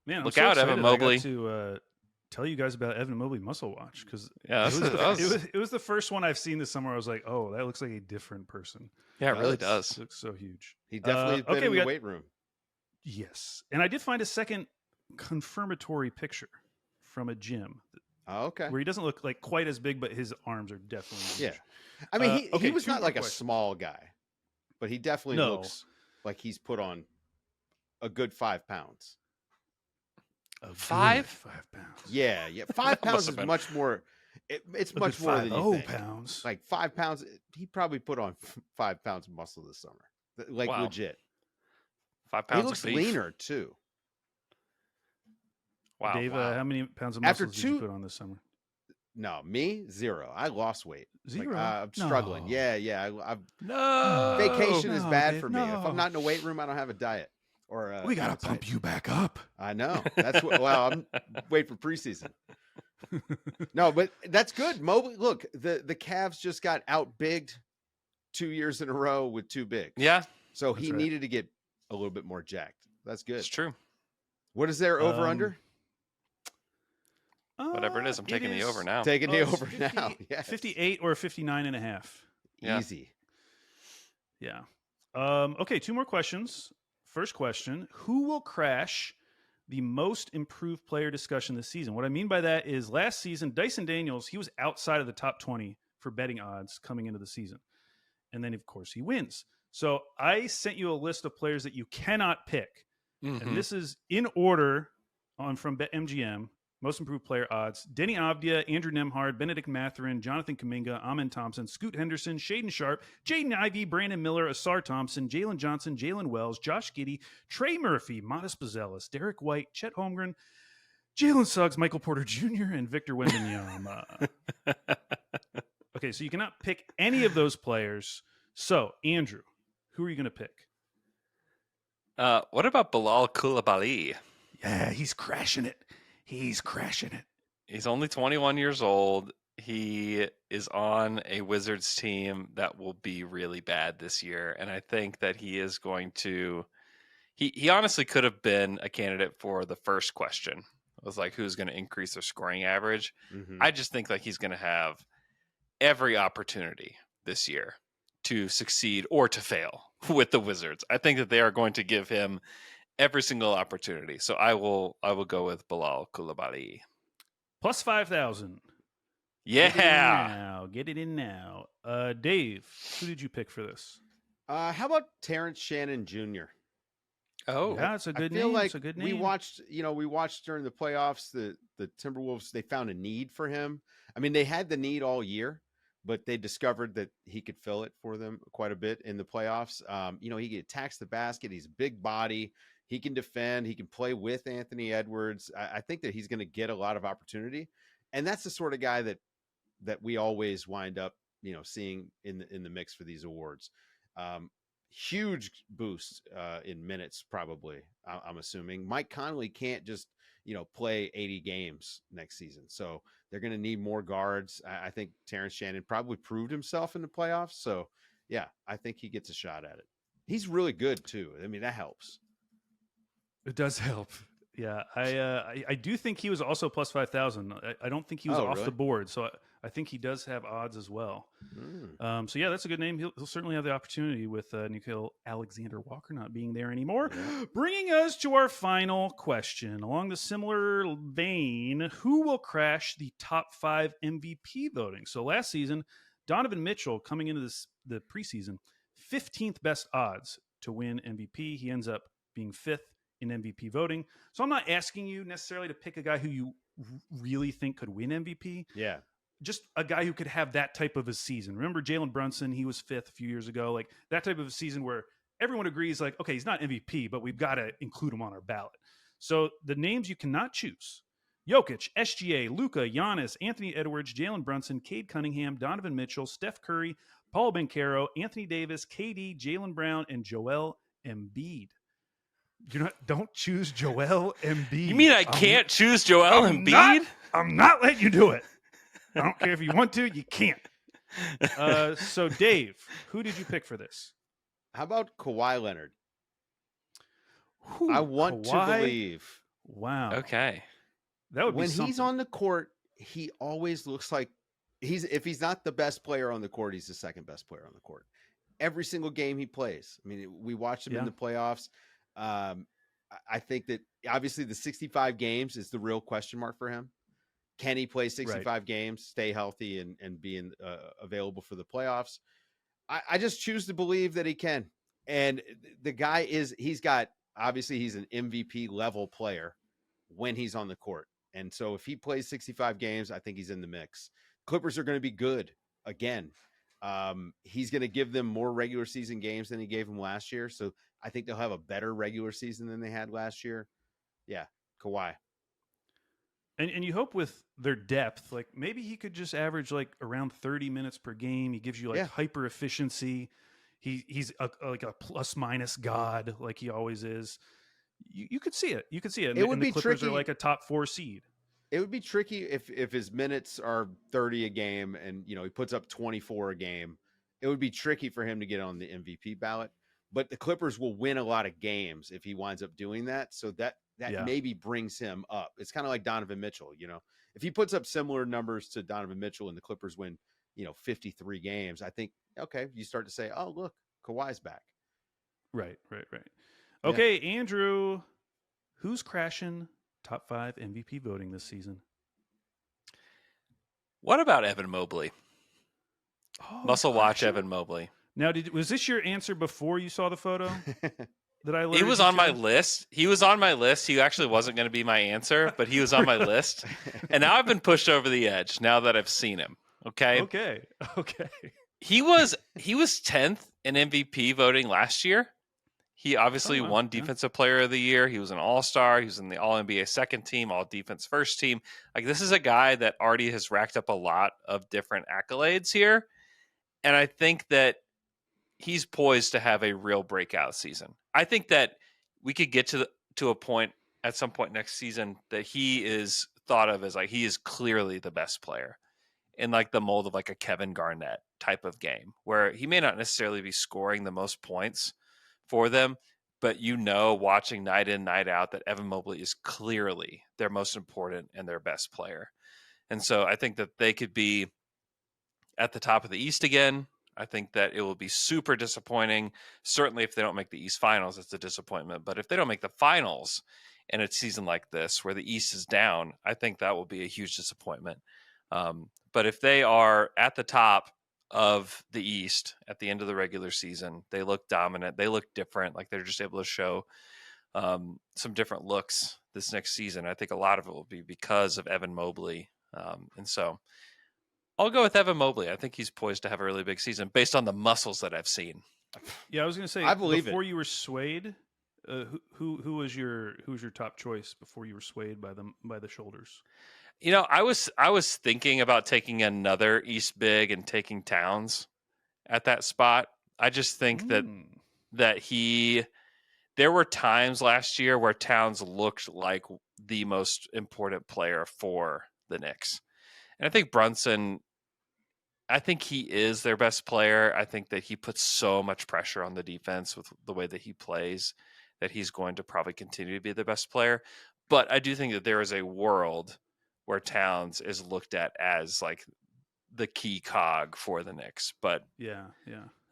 man, look out, Evan Mobley. I got to tell you guys about Evan Mobley Muscle Watch because it was the first one I've seen this summer. I was like, oh, that looks like a different person. Yeah, it really does. It looks so huge. He definitely has been in the weight room. Yes, and I did find a second confirmatory picture from a gym. Oh, okay. Where he doesn't look like quite as big, but his arms are definitely huge. Yeah. I mean, he was not like a small guy, but he definitely looks like he's put on a good 5 pounds. 5 pounds. Yeah. 5 pounds is much more. It's much more than you think. Pounds. Like 5 pounds. He probably put on 5 pounds of muscle this summer. Like legit. 5 pounds. He looks of beef. leaner too. Wow. Dave, how many pounds of muscle did you put on this summer? No, me 0. I lost weight. 0? I'm struggling. No. Yeah. No. Vacation is No, bad Dave, for me. If I'm no. not in a weight room, I don't have a diet or We got to appetite. pump you back up. I know. That's what. Well, I'm waiting for preseason. No, but that's good. Mobley, look, the Cavs just got outbigged 2 years in a row with too big. Yeah, So That's he right. needed to get a little bit more jacked. That's good. it's true. What is there over under? Whatever it is, I'm taking the over now. Taking the it's over now. Yes. 58 or 59 and a half. Yeah. Easy. Yeah. Okay, 2 more questions. First question, who will crash the most improved player discussion this season? What I mean by that is last season, Dyson Daniels, he was outside of the top 20 for betting odds coming into the season. And then, of course, he wins. So I sent you a list of players that you cannot pick. Mhm. And this is in order from BetMGM. Most improved player odds: Denny Avdia, Andrew Nemhard, Benedict Mathurin, Jonathan Kuminga, Amen Thompson, Scoot Henderson, Shaden Sharp, Jaden Ivey, Brandon Miller, Asar Thompson, Jalen Johnson, Jalen Wells, Josh Giddey, Trey Murphy, Modest Bazelis, Derek White, Chet Holmgren, Jalen Suggs, Michael Porter Jr., and Victor Wembanyama. Okay, so you cannot pick any of those players. So, Andrew, who are you going to pick? What about Bilal Coulibaly? Yeah, he's crashing it. He's crashing it. He's only 21 years old. He is on a Wizards team that will be really bad this year. And I think that he is going to, he honestly could have been a candidate for the first question. It was like, who's going to increase their scoring average? Mhm. I just think like he's going to have every opportunity this year to succeed or to fail with the Wizards. I think that they are going to give him every single opportunity. So I will go with Bilal Coulibaly. Plus 5,000. Yeah. Get it in now. Dave, who did you pick for this? How about Terrence Shannon Jr.? Oh, Yeah, it's a good I feel name. like It's a good name. we watched during the playoffs the Timberwolves. They found a need for him. I mean, they had the need all year, but they discovered that he could fill it for them quite a bit in the playoffs. He attacks the basket. He's a big body. He can defend. He can play with Anthony Edwards. I think that he's going to get a lot of opportunity, and that's the sort of guy that we always wind up, seeing in the mix for these awards. Huge boost in minutes, probably. I'm assuming Mike Conley can't just play 80 games next season, so they're going to need more guards. I think Terrence Shannon probably proved himself in the playoffs, so yeah, I think he gets a shot at it. He's really good too. I mean, that helps. It does help. Yeah, I do think he was also plus 5,000. I don't think he was off really? the board, so I think he does have odds as well. So yeah, that's a good name. He'll certainly have the opportunity with Nickeil Alexander-Walker not being there anymore. Yeah. Bringing us to our final question. Along the similar vein, who will crash the top 5 MVP voting? So last season, Donovan Mitchell, coming into the preseason, 15th best odds to win MVP. He ends up being 5th in MVP voting. So I'm not asking you necessarily to pick a guy who you really think could win MVP. Yeah. Just a guy who could have that type of a season. Remember Jalen Brunson? He was 5th a few years ago. Like that type of a season where everyone agrees, like, okay, he's not MVP, but we've got to include him on our ballot. So the names you cannot choose: Jokic, SGA, Luka, Giannis, Anthony Edwards, Jalen Brunson, Cade Cunningham, Donovan Mitchell, Steph Curry, Paul Banchero, Anthony Davis, KD, Jaylen Brown, and Joel Embiid. Don't choose Joel Embiid. You mean I can't choose Joel Embiid? I'm not letting you do it. I don't care if you want to, you can't. So Dave, who did you pick for this? How about Kawhi Leonard? Ooh, I want Kawhi? to believe. Wow. Okay. That would be When something. he's on the court, he always looks like if he's not the best player on the court, he's the second best player on the court. Every single game he plays. I mean, we watched him in the playoffs. I think that obviously the 65 games is the real question mark for him. Can he play 65 games, stay healthy, and be available for the playoffs? I just choose to believe that he can. And the guy he's an MVP level player when he's on the court. And so if he plays 65 games, I think he's in the mix. Clippers are going to be good again. He's going to give them more regular season games than he gave them last year. So I think they'll have a better regular season than they had last year. Yeah, Kawhi. And you hope with their depth, like maybe he could just average like around 30 minutes per game. He gives you like hyper efficiency. He's like a plus minus god, like he always is. You could see it. You could see it. It would and be the Clippers tricky. are like a top 4 seed. It would be tricky if his minutes are 30 a game and he puts up 24 a game. It would be tricky for him to get on the MVP ballot. But the Clippers will win a lot of games if he winds up doing that. So that maybe brings him up. It's kind of like Donovan Mitchell, If he puts up similar numbers to Donovan Mitchell and the Clippers win, 53 games, I think, okay, you start to say, oh, look, Kawhi's back. Right. Okay, Andrew, who's crashing top 5 MVP voting this season? What about Evan Mobley? Muscle watch Evan Mobley. Now, was this your answer before you saw the photo that I? He was on my list. He was on my list. He actually wasn't going to be my answer, but he was on my list. And now I've been pushed over the edge now that I've seen him. Okay. He was 10th in MVP voting last year. He obviously won Defensive Player of the Year. He was an All-Star. He was in the All-NBA second team, All-Defense first team. Like, this is a guy that already has racked up a lot of different accolades here. And I think that he's poised to have a real breakout season. I think that we could get to a point at some point next season that he is thought of as like he is clearly the best player in like the mold of like a Kevin Garnett type of game, where he may not necessarily be scoring the most points for them, but watching night in, night out that Evan Mobley is clearly their most important and their best player. And so I think that they could be at the top of the East again. I think that it will be super disappointing. Certainly if they don't make the East Finals, it's a disappointment. But if they don't make the finals in a season like this where the East is down, I think that will be a huge disappointment. But if they are at the top of the East at the end of the regular season, they look dominant. They look different. Like they're just able to show some different looks this next season. I think a lot of it will be because of Evan Mobley. And so I'll go with Evan Mobley. I think he's poised to have a really big season based on the muscles that I've seen. Yeah, I was going to say, I believe before you were swayed, who was your top choice before you were swayed by the shoulders? I was thinking about taking another East big and taking Towns at that spot. I just think that there were times last year where Towns looked like the most important player for the Knicks. And I think Brunson, I think he is their best player. I think that he puts so much pressure on the defense with the way that he plays that he's going to probably continue to be the best player. But I do think that there is a world where Towns is looked at as like the key cog for the Knicks. But yeah.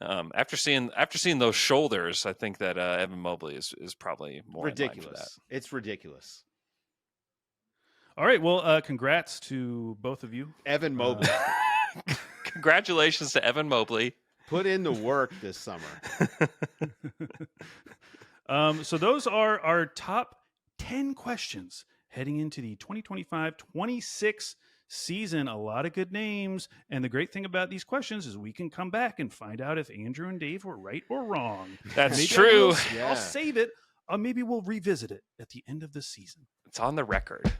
After seeing those shoulders, I think that Evan Mobley is probably more ridiculous. In line for that. It's ridiculous. All right. Well, congrats to both of you. Evan Mobley. Congratulations to Evan Mobley. Put in the work this summer. So those are our top 10 questions heading into the 2025-26 season. A lot of good names. And the great thing about these questions is we can come back and find out if Andrew and Dave were right or wrong. That's true. I'll save it. Maybe we'll revisit it at the end of the season. It's on the record.